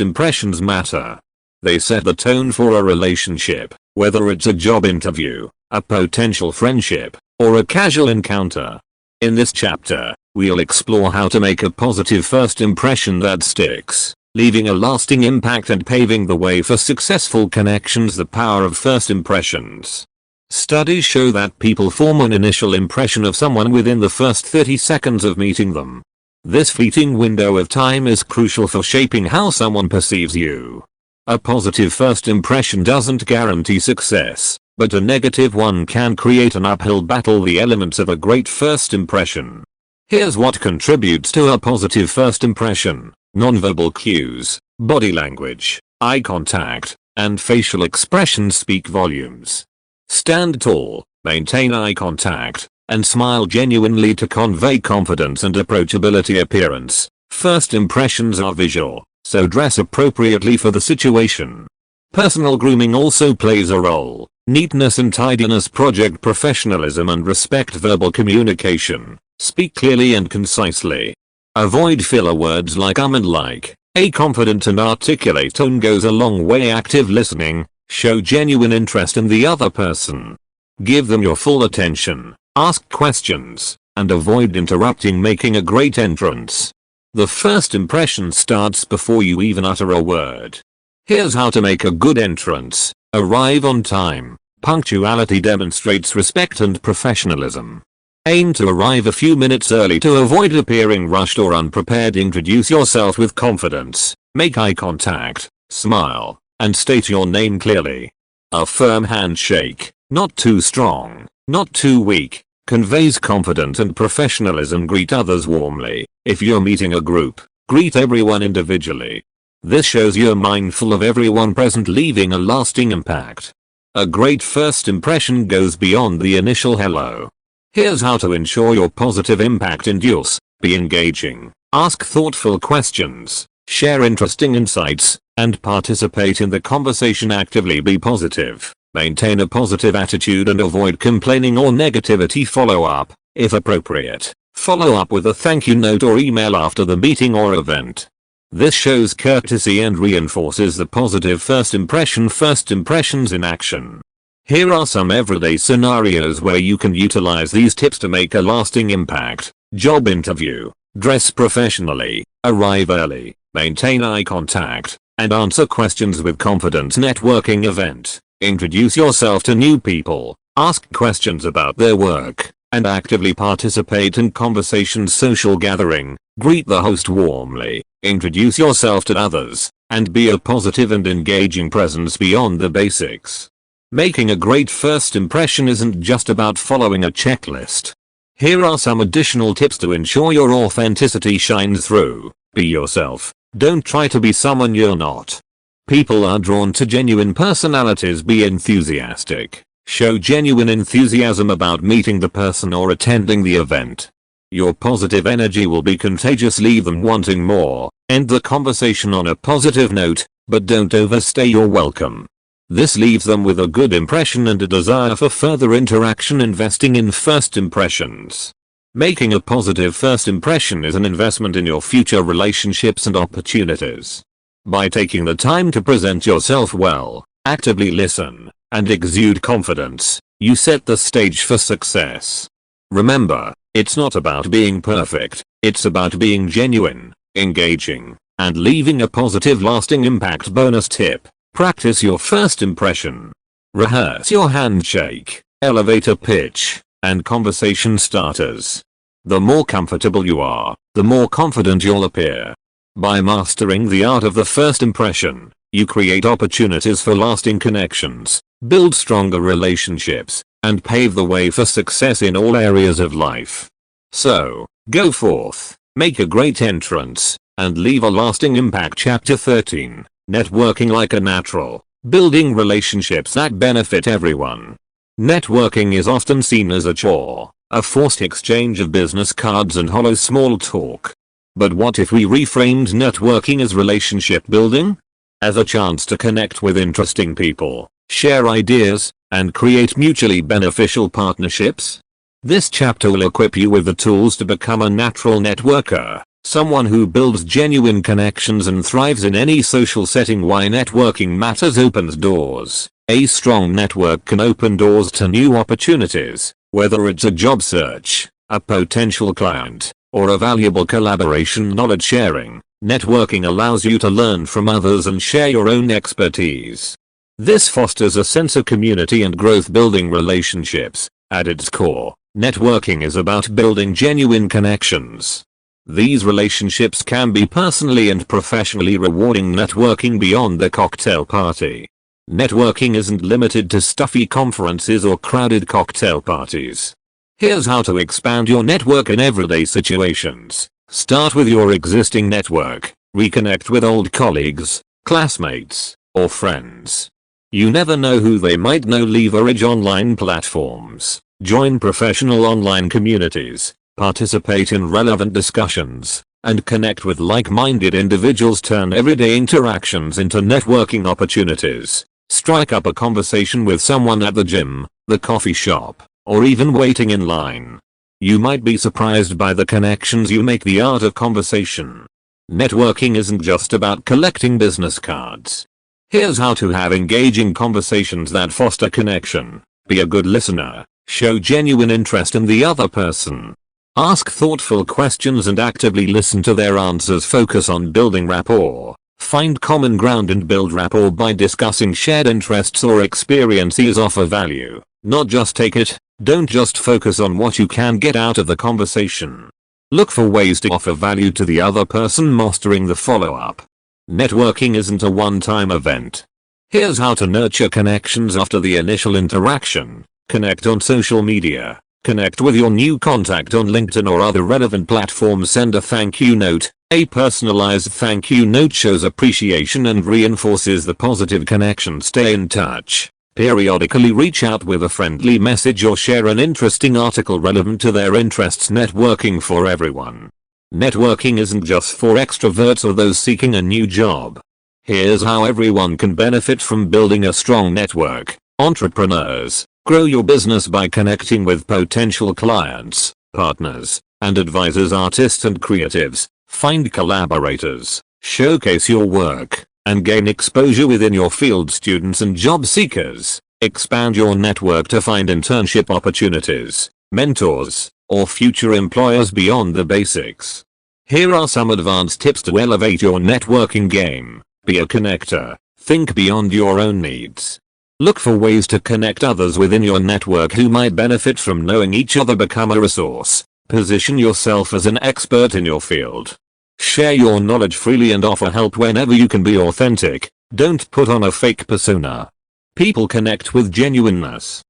impressions matter. They set the tone for a relationship, whether it's a job interview, a potential friendship, or a casual encounter. In this chapter, we'll explore how to make a positive first impression that sticks, leaving a lasting impact and paving the way for successful connections. The power of first impressions. Studies show that people form an initial impression of someone within the first 30 seconds of meeting them. This fleeting window of time is crucial for shaping how someone perceives you. A positive first impression doesn't guarantee success, but a negative one can create an uphill battle. The elements of a great first impression. Here's what contributes to a positive first impression: nonverbal cues, body language, eye contact, and facial expressions speak volumes. Stand tall, maintain eye contact, and smile genuinely to convey confidence and approachability. Appearance. First impressions are visual, so dress appropriately for the situation. Personal grooming also plays a role. Neatness and tidiness. Project professionalism and respect. Verbal communication. Speak clearly and concisely. Avoid filler words like and like. A confident and articulate tone goes a long way. Active listening. Show genuine interest in the other person. Give them your full attention. Ask questions, and avoid interrupting. Making a great entrance. The first impression starts before you even utter a word. Here's how to make a good entrance. Arrive on time. Punctuality demonstrates respect and professionalism. Aim to arrive a few minutes early to avoid appearing rushed or unprepared. Introduce yourself with confidence. Make eye contact, smile, and state your name clearly. A firm handshake, not too strong, not too weak, conveys confidence and professionalism. Greet others warmly. If you're meeting a group, greet everyone individually. This shows you're mindful of everyone present, leaving a lasting impact. A great first impression goes beyond the initial hello. Here's how to ensure your positive impact endures. Be engaging. Ask thoughtful questions. Share interesting insights, and participate in the conversation actively. Be positive. Maintain a positive attitude and avoid complaining or negativity. Follow up, if appropriate. Follow up with a thank you note or email after the meeting or event. This shows courtesy and reinforces the positive first impression. First impressions in action. Here are some everyday scenarios where you can utilize these tips to make a lasting impact. Job interview. Dress professionally. Arrive early. Maintain eye contact, and answer questions with confidence. Networking event. Introduce yourself to new people. Ask questions about their work, and actively participate in conversations. Social gathering. Greet the host warmly. Introduce yourself to others, and be a positive and engaging presence beyond the basics. Making a great first impression isn't just about following a checklist. Here are some additional tips to ensure your authenticity shines through. Be yourself. Don't try to be someone you're not. People are drawn to genuine personalities. Be enthusiastic. Show genuine enthusiasm about meeting the person or attending the event. Your positive energy will be contagious. Leave them wanting more. End the conversation on a positive note, but don't overstay your welcome. This leaves them with a good impression and a desire for further interaction. Investing in first impressions. Making a positive first impression is an investment in your future relationships and opportunities. By taking the time to present yourself well, actively listen, and exude confidence, you set the stage for success. Remember, it's not about being perfect, it's about being genuine, engaging, and leaving a positive lasting impact. Bonus tip: practice your first impression. Rehearse your handshake, elevator pitch, and conversation starters. The more comfortable you are, the more confident you'll appear. By mastering the art of the first impression, you create opportunities for lasting connections, build stronger relationships, and pave the way for success in all areas of life. So, go forth, make a great entrance, and leave a lasting impact. Chapter 13, Networking like a natural, building relationships that benefit everyone. Networking is often seen as a chore, a forced exchange of business cards and hollow small talk. But what if we reframed networking as relationship building? As a chance to connect with interesting people, share ideas, and create mutually beneficial partnerships? This chapter will equip you with the tools to become a natural networker, someone who builds genuine connections and thrives in any social setting. Why networking matters. Opens doors. A strong network can open doors to new opportunities, whether it's a job search, a potential client, or a valuable collaboration. Knowledge sharing. Networking allows you to learn from others and share your own expertise. This fosters a sense of community and growth. Building relationships. At its core, networking is about building genuine connections. These relationships can be personally and professionally rewarding. Networking beyond the cocktail party. Networking isn't limited to stuffy conferences or crowded cocktail parties. Here's how to expand your network in everyday situations. Start with your existing network. Reconnect with old colleagues, classmates, or friends. You never know who they might know. Leverage online platforms. Join professional online communities, participate in relevant discussions, and connect with like-minded individuals. Turn everyday interactions into networking opportunities. Strike up a conversation with someone at the gym, the coffee shop, or even waiting in line. You might be surprised by the connections you make. The art of conversation. Networking isn't just about collecting business cards. Here's how to have engaging conversations that foster connection. Be a good listener. Show genuine interest in the other person. Ask thoughtful questions and actively listen to their answers. Focus on building rapport. Find common ground and build rapport by discussing shared interests or experiences. Offer value, not just take it. Don't just focus on what you can get out of the conversation. Look for ways to offer value to the other person. Mastering the follow-up. Networking isn't a one-time event. Here's how to nurture connections after the initial interaction. Connect on social media. Connect with your new contact on LinkedIn or other relevant platforms. Send a thank you note. A personalized thank you note shows appreciation and reinforces the positive connection. Stay in touch. Periodically reach out with a friendly message or share an interesting article relevant to their interests. Networking for everyone. Networking isn't just for extroverts or those seeking a new job. Here's how everyone can benefit from building a strong network. Entrepreneurs. Grow your business by connecting with potential clients, partners, and advisors. Artists and creatives. Find collaborators. Showcase your work and gain exposure within your field. Students and job seekers. Expand your network to find internship opportunities, mentors, or future employers beyond the basics. Here are some advanced tips to elevate your networking game. Be a connector. Think beyond your own needs. Look for ways to connect others within your network who might benefit from knowing each other. Become a resource. Position yourself as an expert in your field. Share your knowledge freely and offer help whenever you can. Be authentic. Don't put on a fake persona. People connect with genuineness.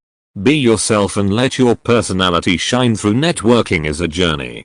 Be yourself and let your personality shine through. Networking is a journey.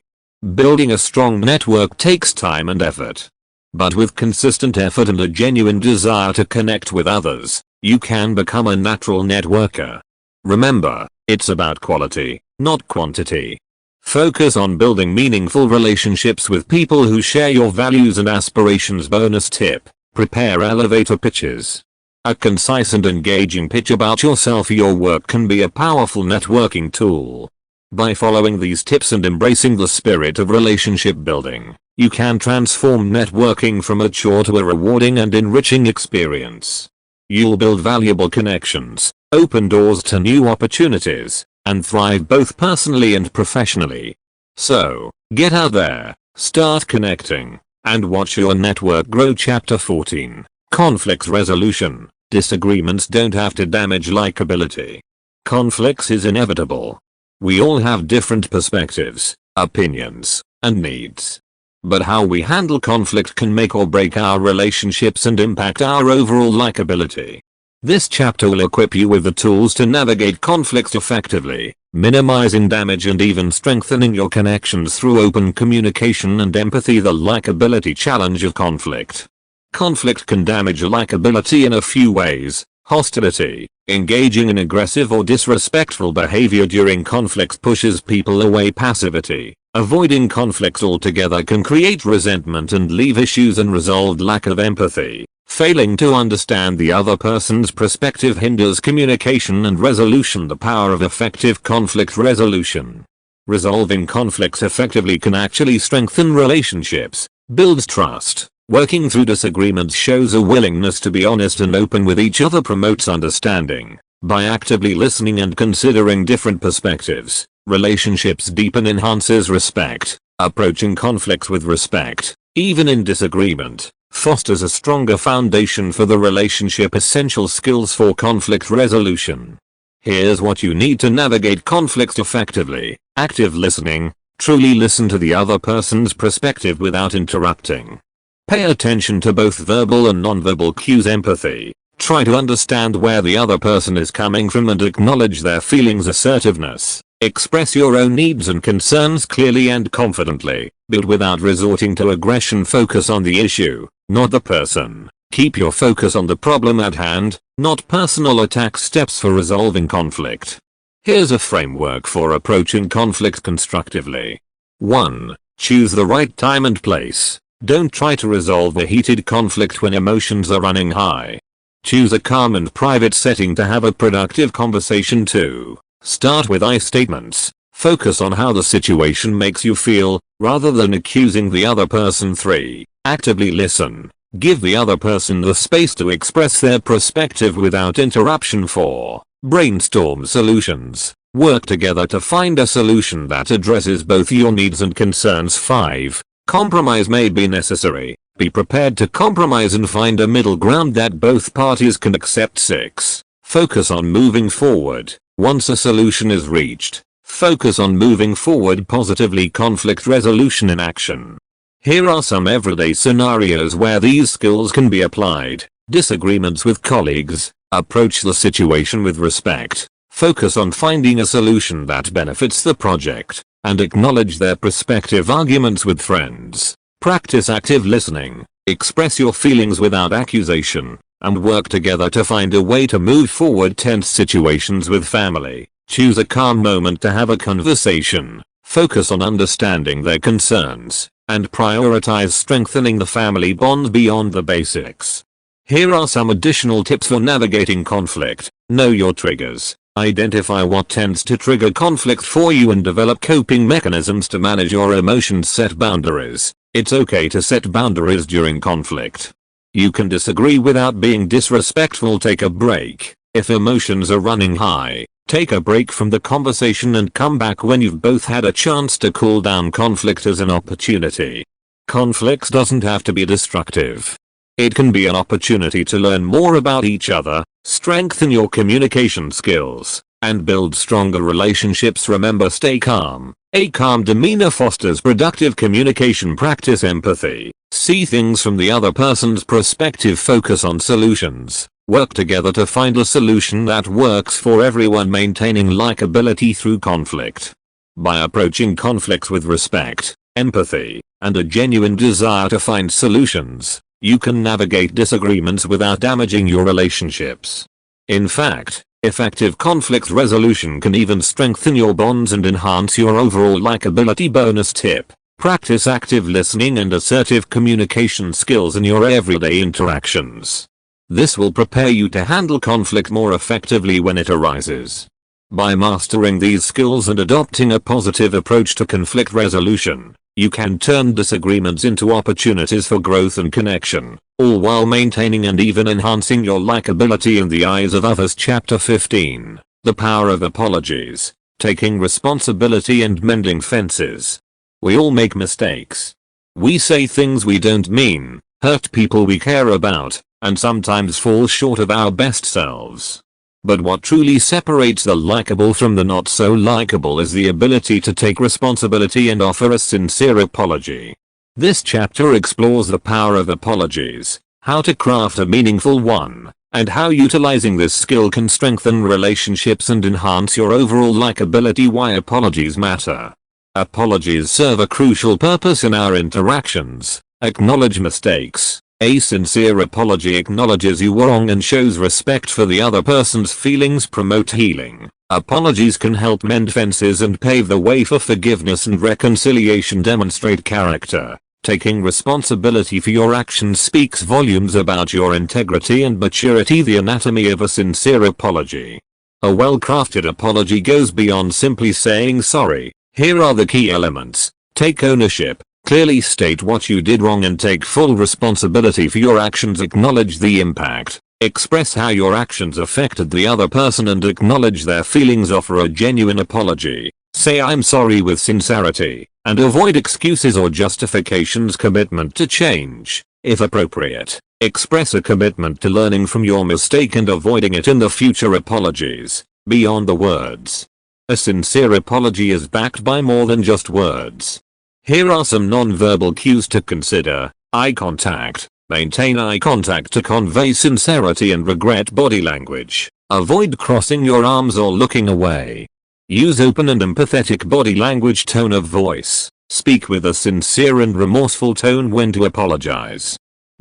Building a strong network takes time and effort. But with consistent effort and a genuine desire to connect with others, you can become a natural networker. Remember, it's about quality, not quantity. Focus on building meaningful relationships with people who share your values and aspirations. Bonus tip: prepare elevator pitches. A concise and engaging pitch about yourself or your work can be a powerful networking tool. By following these tips and embracing the spirit of relationship building, you can transform networking from a chore to a rewarding and enriching experience. You'll build valuable connections, open doors to new opportunities, and thrive both personally and professionally. So, get out there, start connecting, and watch your network grow. Chapter 14. Conflict resolution. Disagreements don't have to damage likability. Conflicts is inevitable. We all have different perspectives, opinions, and needs. But how we handle conflict can make or break our relationships and impact our overall likability. This chapter will equip you with the tools to navigate conflicts effectively, minimizing damage and even strengthening your connections through open communication and empathy. The likability challenge of conflict. Conflict can damage likability in a few ways. Hostility. Engaging in aggressive or disrespectful behavior during conflicts pushes people away. Passivity. Avoiding conflicts altogether can create resentment and leave issues unresolved. Lack of empathy. Failing to understand the other person's perspective hinders communication and resolution. The power of effective conflict resolution. Resolving conflicts effectively can actually strengthen relationships, builds trust. Working through disagreements shows a willingness to be honest and open with each other, promotes understanding. By actively listening and considering different perspectives, relationships deepen, enhances respect. Approaching conflicts with respect, even in disagreement, fosters a stronger foundation for the relationship. Essential skills for conflict resolution. Here's what you need to navigate conflicts effectively. Active listening. Truly listen to the other person's perspective without interrupting. Pay attention to both verbal and nonverbal cues. Empathy. Try to understand where the other person is coming from and acknowledge their feelings. Assertiveness. Express your own needs and concerns clearly and confidently, but without resorting to aggression. Focus on the issue, not the person. Keep your focus on the problem at hand, not personal attacks. Steps for resolving conflict. Here's a framework for approaching conflict constructively. 1. Choose the right time and place. Don't try to resolve a heated conflict when emotions are running high. Choose a calm and private setting to have a productive conversation. 2. Start with I statements. Focus on how the situation makes you feel, rather than accusing the other person. 3. Actively listen. Give the other person the space to express their perspective without interruption. 4. Brainstorm solutions. Work together to find a solution that addresses both your needs and concerns. 5. Compromise may be necessary. Be prepared to compromise and find a middle ground that both parties can accept. 6. Focus on moving forward. Once a solution is reached, focus on moving forward positively. Conflict resolution in action. Here are some everyday scenarios where these skills can be applied. Disagreements with colleagues. Approach the situation with respect. Focus on finding a solution that benefits the project, and acknowledge their perspective. Arguments with friends. Practice active listening. Express your feelings without accusation, and work together to find a way to move forward. Tense situations with family. Choose a calm moment to have a conversation. Focus on understanding their concerns, and prioritize strengthening the family bond beyond the basics. Here are some additional tips for navigating conflict. Know your triggers. Identify what tends to trigger conflict for you and develop coping mechanisms to manage your emotions. Set boundaries. It's okay to set boundaries during conflict. You can disagree without being disrespectful. Take a break. If emotions are running high, take a break from the conversation and come back when you've both had a chance to cool down. Conflict as an opportunity. Conflict doesn't have to be destructive. It can be an opportunity to learn more about each other, strengthen your communication skills, and build stronger relationships. Remember, stay calm. A calm demeanor fosters productive communication. Practice empathy. See things from the other person's perspective. Focus on solutions. Work together to find a solution that works for everyone. Maintaining likability through conflict. By approaching conflicts with respect, empathy, and a genuine desire to find solutions, you can navigate disagreements without damaging your relationships. In fact, Effective conflict resolution can even strengthen your bonds and enhance your overall likability. Bonus tip: practice active listening and assertive communication skills in your everyday interactions. This will prepare you to handle conflict more effectively when it arises. By mastering these skills and adopting a positive approach to conflict resolution, you can turn disagreements into opportunities for growth and connection, all while maintaining and even enhancing your likability in the eyes of others. Chapter 15. The Power of Apologies. Taking responsibility and mending fences. We all make mistakes. We say things we don't mean, hurt people we care about, and sometimes fall short of our best selves. But what truly separates the likable from the not so likable is the ability to take responsibility and offer a sincere apology. This chapter explores the power of apologies, how to craft a meaningful one, and how utilizing this skill can strengthen relationships and enhance your overall likability. Why apologies matter. Apologies serve a crucial purpose in our interactions. Acknowledge mistakes. A sincere apology acknowledges you were wrong and shows respect for the other person's feelings. Promote healing. Apologies can help mend fences and pave the way for forgiveness and reconciliation. Demonstrate character. Taking responsibility for your actions speaks volumes about your integrity and maturity. The anatomy of a sincere apology. A well-crafted apology goes beyond simply saying sorry. Here are the key elements. Take ownership. Clearly state what you did wrong and take full responsibility for your actions. Acknowledge the impact. Express how your actions affected the other person and acknowledge their feelings. Offer a genuine apology. Say I'm sorry with sincerity, and avoid excuses or justifications. Commitment to change. If appropriate, express a commitment to learning from your mistake and avoiding it in the future. Apologies. Beyond the words. A sincere apology is backed by more than just words. Here are some non-verbal cues to consider. Eye contact. Maintain eye contact to convey sincerity and regret. Body language. Avoid crossing your arms or looking away. Use open and empathetic body language. Tone of voice. Speak with a sincere and remorseful tone when to apologize.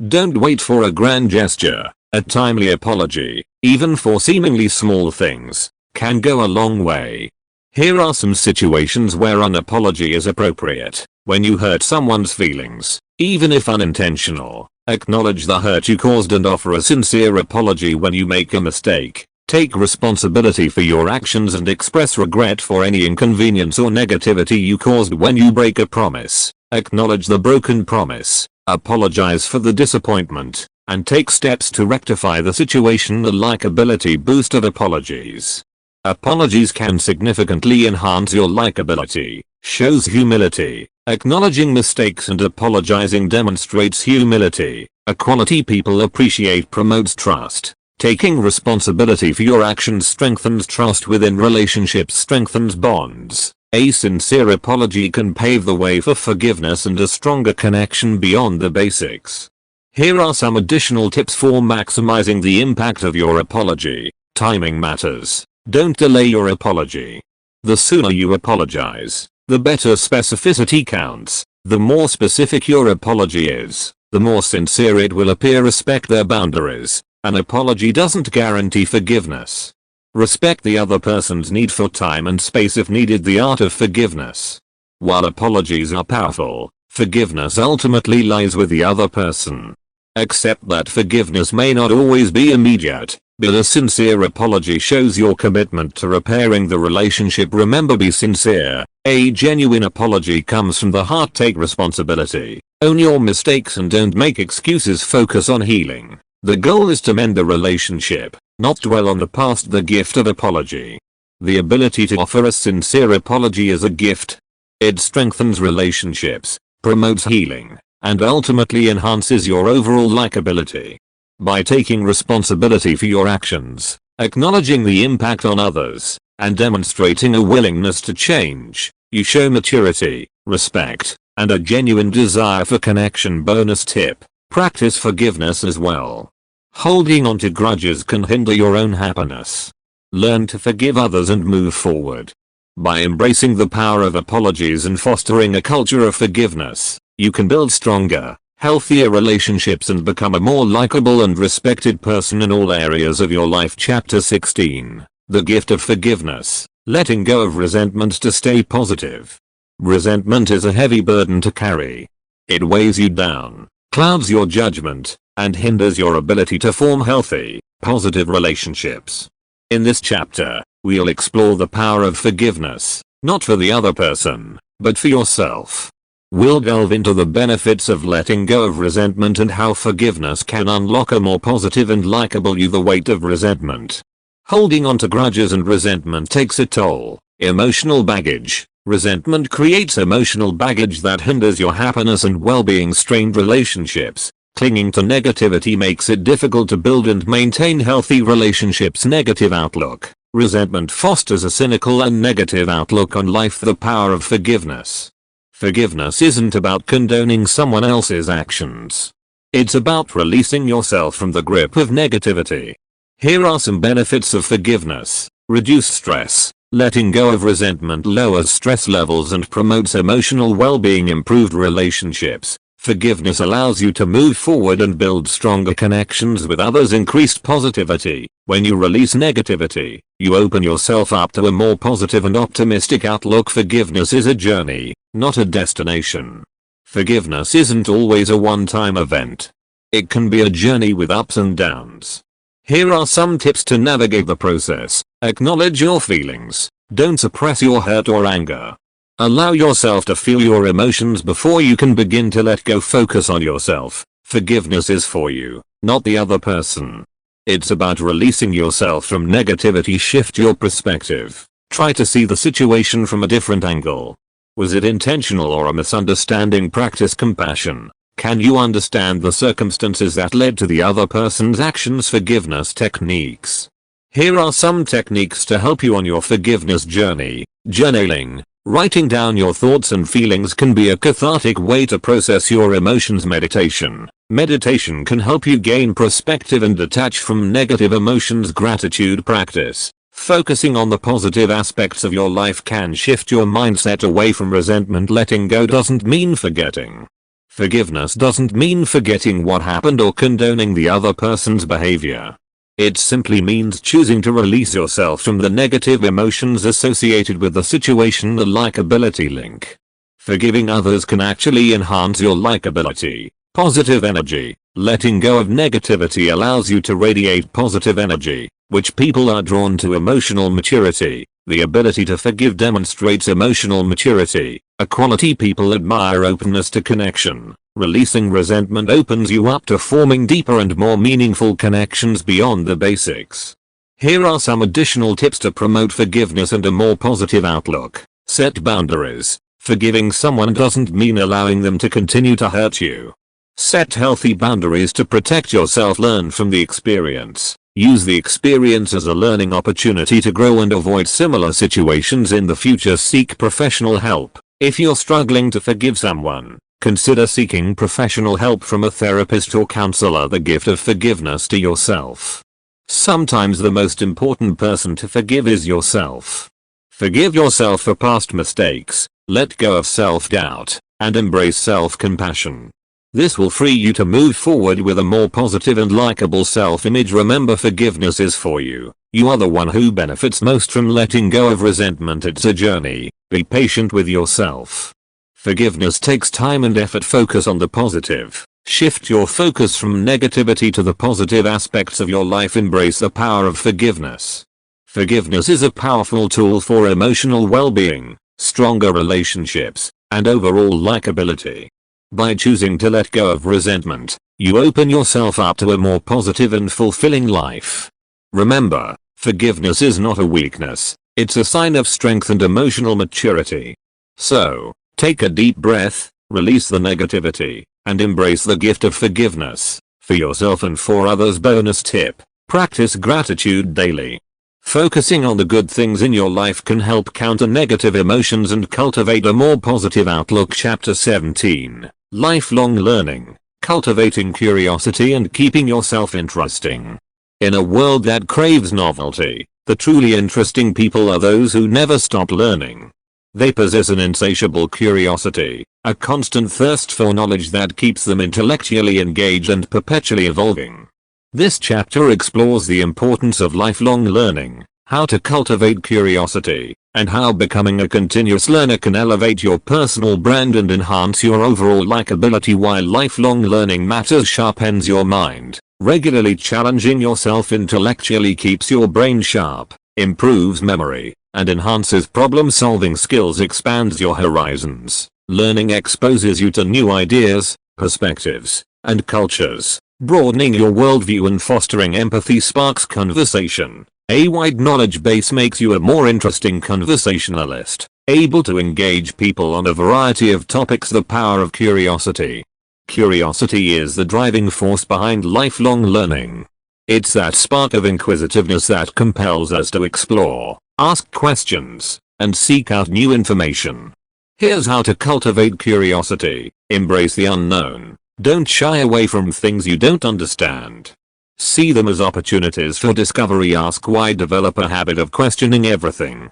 Don't wait for a grand gesture. A timely apology, even for seemingly small things, can go a long way. Here are some situations where an apology is appropriate. When you hurt someone's feelings, even if unintentional, acknowledge the hurt you caused and offer a sincere apology. When you make a mistake, take responsibility for your actions and express regret for any inconvenience or negativity you caused. When you break a promise, acknowledge the broken promise, apologize for the disappointment, and take steps to rectify the situation. The likability boost of apologies. Apologies can significantly enhance your likability. Shows humility. Acknowledging mistakes and apologizing demonstrates humility, a quality people appreciate. Promotes trust. Taking responsibility for your actions strengthens trust within relationships. Strengthens bonds. A sincere apology can pave the way for forgiveness and a stronger connection beyond the basics. Here are some additional tips for maximizing the impact of your apology. Timing matters. Don't delay your apology. The sooner you apologize, the better. Specificity counts. The more specific your apology is, the more sincere it will appear. Respect their boundaries. An apology doesn't guarantee forgiveness. Respect the other person's need for time and space if needed. The art of forgiveness. While apologies are powerful, forgiveness ultimately lies with the other person. Accept that forgiveness may not always be immediate, but a sincere apology shows your commitment to repairing the relationship. Remember, be sincere. A genuine apology comes from the heart. Take responsibility. Own your mistakes and don't make excuses. Focus on healing. The goal is to mend the relationship, not dwell on the past. The gift of apology. The ability to offer a sincere apology is a gift. It strengthens relationships, promotes healing, and ultimately enhances your overall likability. By taking responsibility for your actions, acknowledging the impact on others, and demonstrating a willingness to change, you show maturity, respect, and a genuine desire for connection. Bonus tip: practice forgiveness as well. Holding on to grudges can hinder your own happiness. Learn to forgive others and move forward. By embracing the power of apologies and fostering a culture of forgiveness, you can build stronger, healthier relationships and become a more likable and respected person in all areas of your life. Chapter 16. The gift of forgiveness, letting go of resentment to stay positive. Resentment is a heavy burden to carry. It weighs you down, clouds your judgment, and hinders your ability to form healthy, positive relationships. In this chapter, we'll explore the power of forgiveness, not for the other person, but for yourself. We'll delve into the benefits of letting go of resentment and how forgiveness can unlock a more positive and likable you. The weight of resentment. Holding on to grudges and resentment takes a toll. Emotional baggage. Resentment creates emotional baggage that hinders your happiness and well-being. Strained relationships. Clinging to negativity makes it difficult to build and maintain healthy relationships. Negative outlook. Resentment fosters a cynical and negative outlook on life. The power of forgiveness. Forgiveness isn't about condoning someone else's actions. It's about releasing yourself from the grip of negativity. Here are some benefits of forgiveness. Reduce stress. Letting go of resentment lowers stress levels and promotes emotional well-being. Improved relationships. Forgiveness allows you to move forward and build stronger connections with others. Increased positivity. When you release negativity, you open yourself up to a more positive and optimistic outlook. Forgiveness is a journey, not a destination. Forgiveness isn't always a one-time event. It can be a journey with ups and downs. Here are some tips to navigate the process. Acknowledge your feelings. Don't suppress your hurt or anger. Allow yourself to feel your emotions before you can begin to let go. Focus on yourself. Forgiveness is for you, not the other person. It's about releasing yourself from negativity. Shift your perspective. Try to see the situation from a different angle. Was it intentional or a misunderstanding? Practice compassion. Can you understand the circumstances that led to the other person's actions? Forgiveness techniques. Here are some techniques to help you on your forgiveness journey. Journaling. Writing down your thoughts and feelings can be a cathartic way to process your emotions. Meditation. Meditation can help you gain perspective and detach from negative emotions. Gratitude practice. Focusing on the positive aspects of your life can shift your mindset away from resentment. Letting go doesn't mean forgetting. Forgiveness doesn't mean forgetting what happened or condoning the other person's behavior. It simply means choosing to release yourself from the negative emotions associated with the situation. The likability link. Forgiving others can actually enhance your likability. Positive energy. Letting go of negativity allows you to radiate positive energy, which people are drawn to. Emotional maturity. The ability to forgive demonstrates emotional maturity, a quality people admire. Openness to connection. Releasing resentment opens you up to forming deeper and more meaningful connections beyond the basics. Here are some additional tips to promote forgiveness and a more positive outlook. Set boundaries. Forgiving someone doesn't mean allowing them to continue to hurt you. Set healthy boundaries to protect yourself. Learn from the experience. Use the experience as a learning opportunity to grow and avoid similar situations in the future. Seek professional help. If you're struggling to forgive someone, consider seeking professional help from a therapist or counselor. The gift of forgiveness to yourself. Sometimes the most important person to forgive is yourself. Forgive yourself for past mistakes, let go of self-doubt, and embrace self-compassion. This will free you to move forward with a more positive and likable self-image. Remember, forgiveness is for you. You are the one who benefits most from letting go of resentment. It's a journey. Be patient with yourself. Forgiveness takes time and effort. Focus on the positive. Shift your focus from negativity to the positive aspects of your life. Embrace the power of forgiveness. Forgiveness is a powerful tool for emotional well-being, stronger relationships, and overall likability. By choosing to let go of resentment, you open yourself up to a more positive and fulfilling life. Remember, forgiveness is not a weakness, it's a sign of strength and emotional maturity. So, take a deep breath, release the negativity, and embrace the gift of forgiveness, for yourself and for others. Bonus tip: practice gratitude daily. Focusing on the good things in your life can help counter negative emotions and cultivate a more positive outlook. Chapter 17. Lifelong learning, cultivating curiosity and keeping yourself interesting. In a world that craves novelty, the truly interesting people are those who never stop learning. They possess an insatiable curiosity, a constant thirst for knowledge that keeps them intellectually engaged and perpetually evolving. This chapter explores the importance of lifelong learning, how to cultivate curiosity, and how becoming a continuous learner can elevate your personal brand and enhance your overall likability. While lifelong learning matters sharpens your mind, regularly challenging yourself intellectually keeps your brain sharp, improves memory, and enhances problem-solving skills, expands your horizons. Learning exposes you to new ideas, perspectives, and cultures, broadening your worldview and fostering empathy sparks conversation. A wide knowledge base makes you a more interesting conversationalist, able to engage people on a variety of topics. The power of curiosity. Curiosity is the driving force behind lifelong learning. It's that spark of inquisitiveness that compels us to explore, ask questions, and seek out new information. Here's how to cultivate curiosity. Embrace the unknown. Don't shy away from things you don't understand. See them as opportunities for discovery. Ask why. Develop a habit of questioning everything.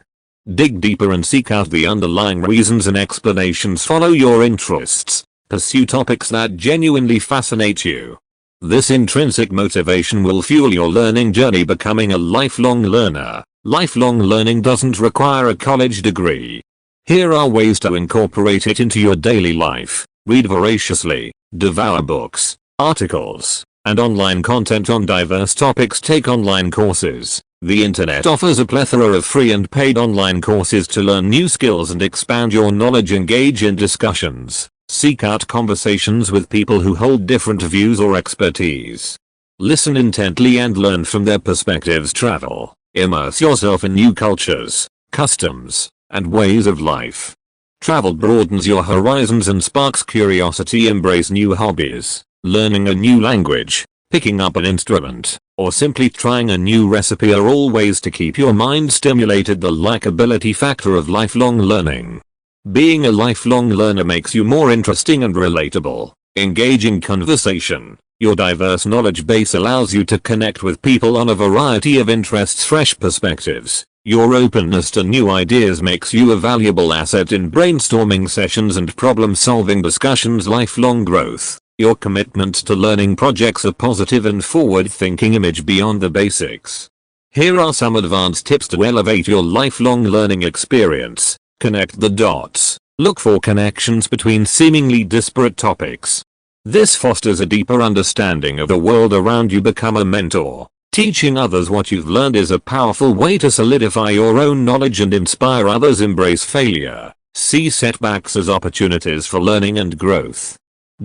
Dig deeper and seek out the underlying reasons and explanations. Follow your interests. Pursue topics that genuinely fascinate you. This intrinsic motivation will fuel your learning journey. Becoming a lifelong learner. Lifelong learning doesn't require a college degree. Here are ways to incorporate it into your daily life. Read voraciously. Devour books, articles, and online content on diverse topics. Take online courses. The internet offers a plethora of free and paid online courses to learn new skills and expand your knowledge. Engage in discussions. Seek out conversations with people who hold different views or expertise. Listen intently and learn from their perspectives. Travel. Immerse yourself in new cultures, customs, and ways of life. Travel broadens your horizons and sparks curiosity. Embrace new hobbies. Learning a new language, picking up an instrument, or simply trying a new recipe are all ways to keep your mind stimulated. The likability factor of lifelong learning. Being a lifelong learner makes you more interesting and relatable. Engaging conversation. Your diverse knowledge base allows you to connect with people on a variety of interests. Fresh perspectives. Your openness to new ideas makes you a valuable asset in brainstorming sessions and problem-solving discussions. Lifelong growth. Your commitment to learning projects a positive and forward-thinking image beyond the basics. Here are some advanced tips to elevate your lifelong learning experience. Connect the dots. Look for connections between seemingly disparate topics. This fosters a deeper understanding of the world around you. Become a mentor. Teaching others what you've learned is a powerful way to solidify your own knowledge and inspire others. Embrace failure. See setbacks as opportunities for learning and growth.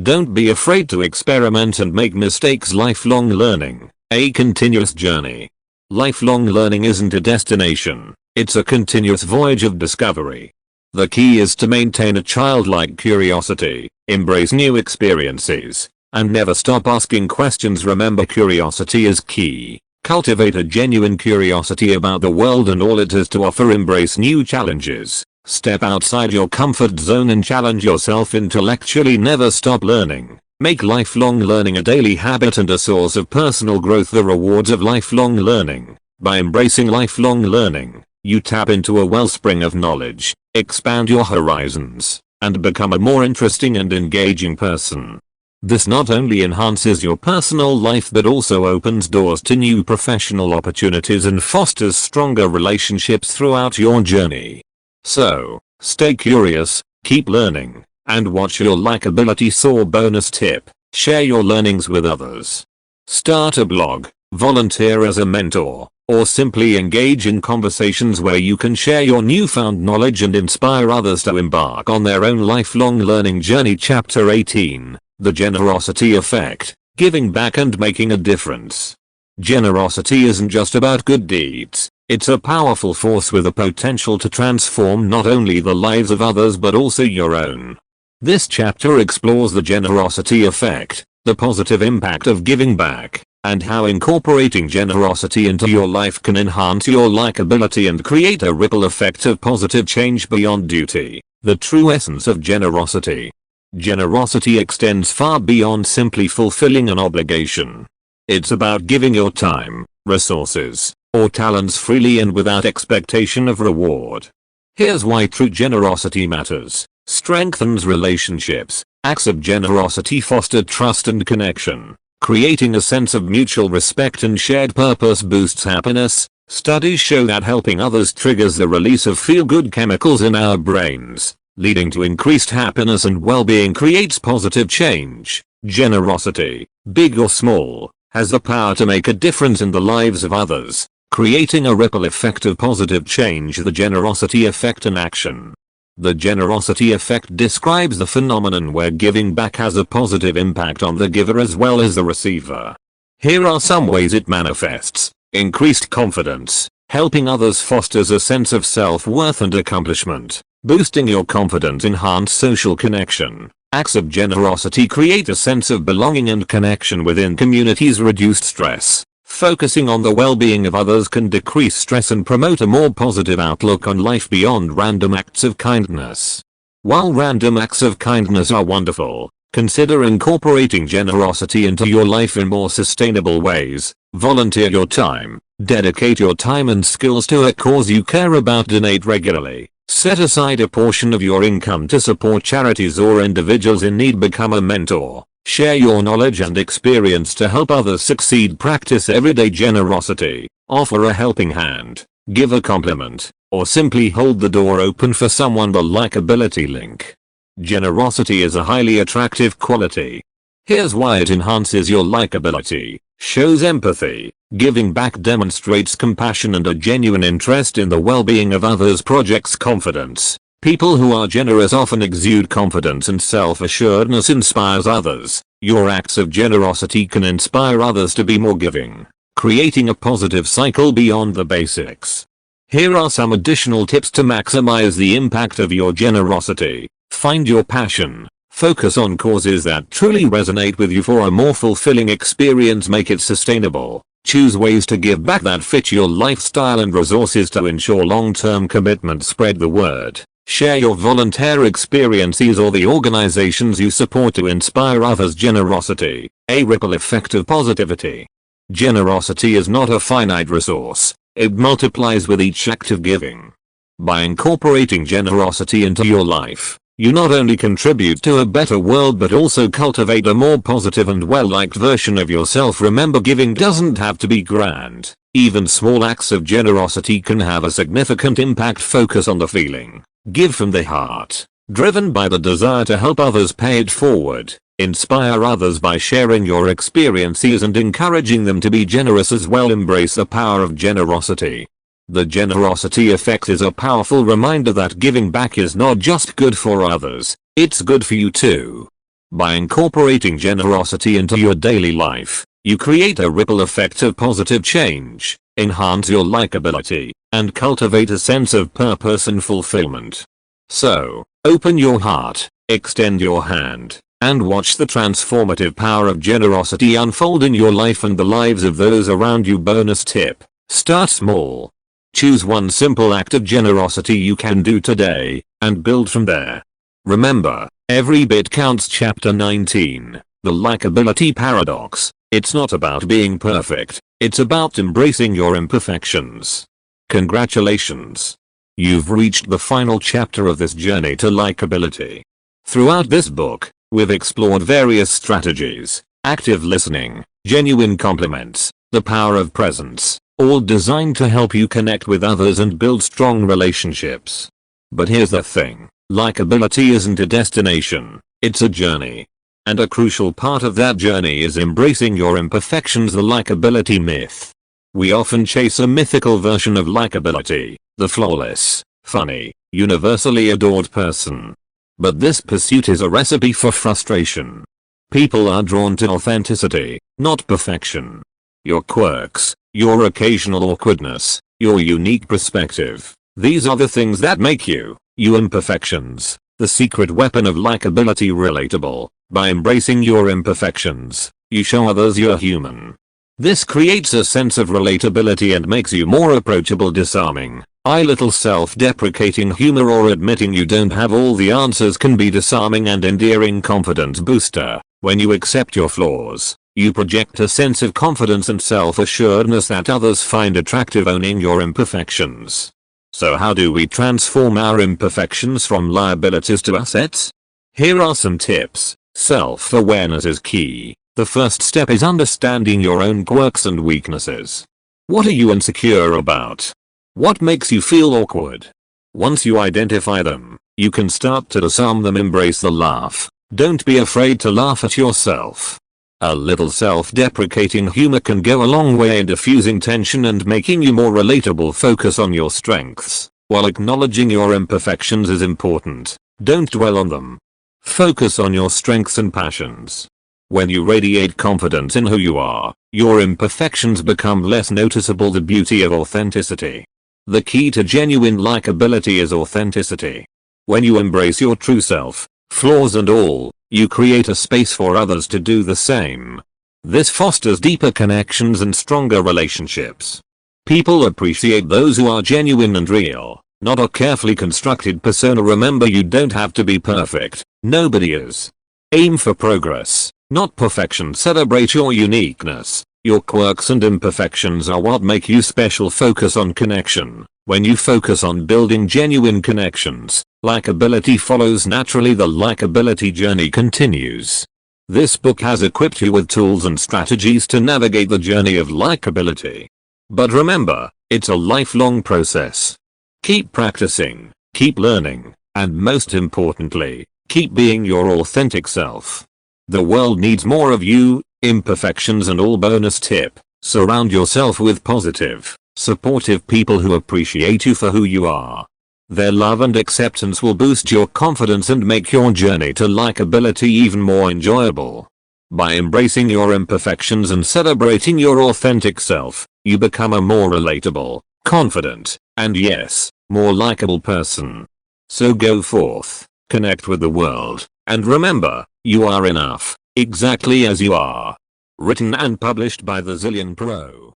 Don't be afraid to experiment and make mistakes. Lifelong learning. A continuous journey. Lifelong learning isn't a destination, it's a continuous voyage of discovery. The key is to maintain a childlike curiosity, embrace new experiences, and never stop asking questions. Remember, curiosity is key. Cultivate a genuine curiosity about the world and all it has to offer. Embrace new challenges. Step outside your comfort zone and challenge yourself intellectually. Never stop learning. Make lifelong learning a daily habit and a source of personal growth. The rewards of lifelong learning. By embracing lifelong learning, you tap into a wellspring of knowledge, expand your horizons, and become a more interesting and engaging person. This not only enhances your personal life but also opens doors to new professional opportunities and fosters stronger relationships throughout your journey. So, stay curious, keep learning, and watch your likability soar. Bonus tip: share your learnings with others. Start a blog, volunteer as a mentor, or simply engage in conversations where you can share your newfound knowledge and inspire others to embark on their own lifelong learning journey. Chapter 18: The Generosity Effect, Giving Back and Making a Difference. Generosity isn't just about good deeds. It's a powerful force with the potential to transform not only the lives of others but also your own. This chapter explores the generosity effect, the positive impact of giving back, and how incorporating generosity into your life can enhance your likability and create a ripple effect of positive change beyond duty. The true essence of generosity. Generosity extends far beyond simply fulfilling an obligation. It's about giving your time, resources, or talents freely and without expectation of reward. Here's why true generosity matters. Strengthens relationships. Acts of generosity foster trust and connection, creating a sense of mutual respect and shared purpose. Boosts happiness. Studies show that helping others triggers the release of feel-good chemicals in our brains, leading to increased happiness and well-being, creates positive change. Generosity, big or small, has the power to make a difference in the lives of others, creating a ripple effect of positive change. The generosity effect in action. The generosity effect describes the phenomenon where giving back has a positive impact on the giver as well as the receiver. Here are some ways it manifests. Increased confidence. Helping others fosters a sense of self-worth and accomplishment, boosting your confidence. Enhance social connection. Acts of generosity create a sense of belonging and connection within communities. Reduced stress. Focusing on the well-being of others can decrease stress and promote a more positive outlook on life. Beyond random acts of kindness. While random acts of kindness are wonderful, consider incorporating generosity into your life in more sustainable ways. Volunteer your time. Dedicate your time and skills to a cause you care about. Donate regularly. Set aside a portion of your income to support charities or individuals in need. Become a mentor. Share your knowledge and experience to help others succeed. Practice everyday generosity. Offer a helping hand. Give a compliment. Or simply hold the door open for someone. The likability link. Generosity is a highly attractive quality. Here's why it enhances your likability. Shows empathy. Giving back demonstrates compassion and a genuine interest in the well-being of others. Projects confidence. People who are generous often exude confidence and self-assuredness. Inspires others. Your acts of generosity can inspire others to be more giving, creating a positive cycle. Beyond the basics. Here are some additional tips to maximize the impact of your generosity. Find your passion. Focus on causes that truly resonate with you for a more fulfilling experience. Make it sustainable. Choose ways to give back that fit your lifestyle and resources to ensure long-term commitment. Spread the word. Share your volunteer experiences or the organizations you support to inspire others. Generosity, a ripple effect of positivity. Generosity is not a finite resource. It multiplies with each act of giving. By incorporating generosity into your life, you not only contribute to a better world but also cultivate a more positive and well-liked version of yourself. Remember, giving doesn't have to be grand. Even small acts of generosity can have a significant impact. Focus on the feeling. Give from the heart. Driven by the desire to help others. Pay it forward. Inspire others by sharing your experiences and encouraging them to be generous as well. Embrace the power of generosity. The generosity effect is a powerful reminder that giving back is not just good for others, it's good for you too. By incorporating generosity into your daily life, you create a ripple effect of positive change, enhance your likability, and cultivate a sense of purpose and fulfillment. So, open your heart, extend your hand, and watch the transformative power of generosity unfold in your life and the lives of those around you. Bonus tip: start small. Choose one simple act of generosity you can do today, and build from there. Remember, every bit counts. Chapter 19, The Likability Paradox. It's not about being perfect, it's about embracing your imperfections. Congratulations! You've reached the final chapter of this journey to likability. Throughout this book, we've explored various strategies: active listening, genuine compliments, the power of presence, all designed to help you connect with others and build strong relationships. But here's the thing, likability isn't a destination, it's a journey. And a crucial part of that journey is embracing your imperfections. The likability myth. We often chase a mythical version of likability, the flawless, funny, universally adored person. But this pursuit is a recipe for frustration. People are drawn to authenticity, not perfection. Your quirks, your occasional awkwardness, your unique perspective. These are the things that make you, you. Imperfections, the secret weapon of likability. Relatable. By embracing your imperfections, you show others you're human. This creates a sense of relatability and makes you more approachable. Disarming. A little self-deprecating humor or admitting you don't have all the answers can be disarming and endearing. Confidence booster. When you accept your flaws, you project a sense of confidence and self-assuredness that others find attractive. Owning your imperfections. So how do we transform our imperfections from liabilities to assets? Here are some tips. Self-awareness is key. The first step is understanding your own quirks and weaknesses. What are you insecure about? What makes you feel awkward? Once you identify them, you can start to disarm them. Embrace the laugh. Don't be afraid to laugh at yourself. A little self-deprecating humor can go a long way in diffusing tension and making you more relatable. Focus on your strengths. While acknowledging your imperfections is important, don't dwell on them. Focus on your strengths and passions. When you radiate confidence in who you are, your imperfections become less noticeable. The beauty of authenticity. The key to genuine likability is authenticity. When you embrace your true self, flaws and all, you create a space for others to do the same. This fosters deeper connections and stronger relationships. People appreciate those who are genuine and real, not a carefully constructed persona. Remember, you don't have to be perfect. Nobody is. Aim for progress, not perfection. Celebrate your uniqueness. Your quirks and imperfections are what make you special. Focus on connection. When you focus on building genuine connections, likability follows naturally. The likability journey continues. This book has equipped you with tools and strategies to navigate the journey of likability. But remember, it's a lifelong process. Keep practicing, keep learning, and most importantly, keep being your authentic self. The world needs more of you, imperfections and all. Bonus tip: surround yourself with positive, supportive people who appreciate you for who you are. Their love and acceptance will boost your confidence and make your journey to likability even more enjoyable. By embracing your imperfections and celebrating your authentic self, you become a more relatable, confident, and yes, more likable person. So go forth, connect with the world, and remember, you are enough, exactly as you are. Written and published by the Zillionpro.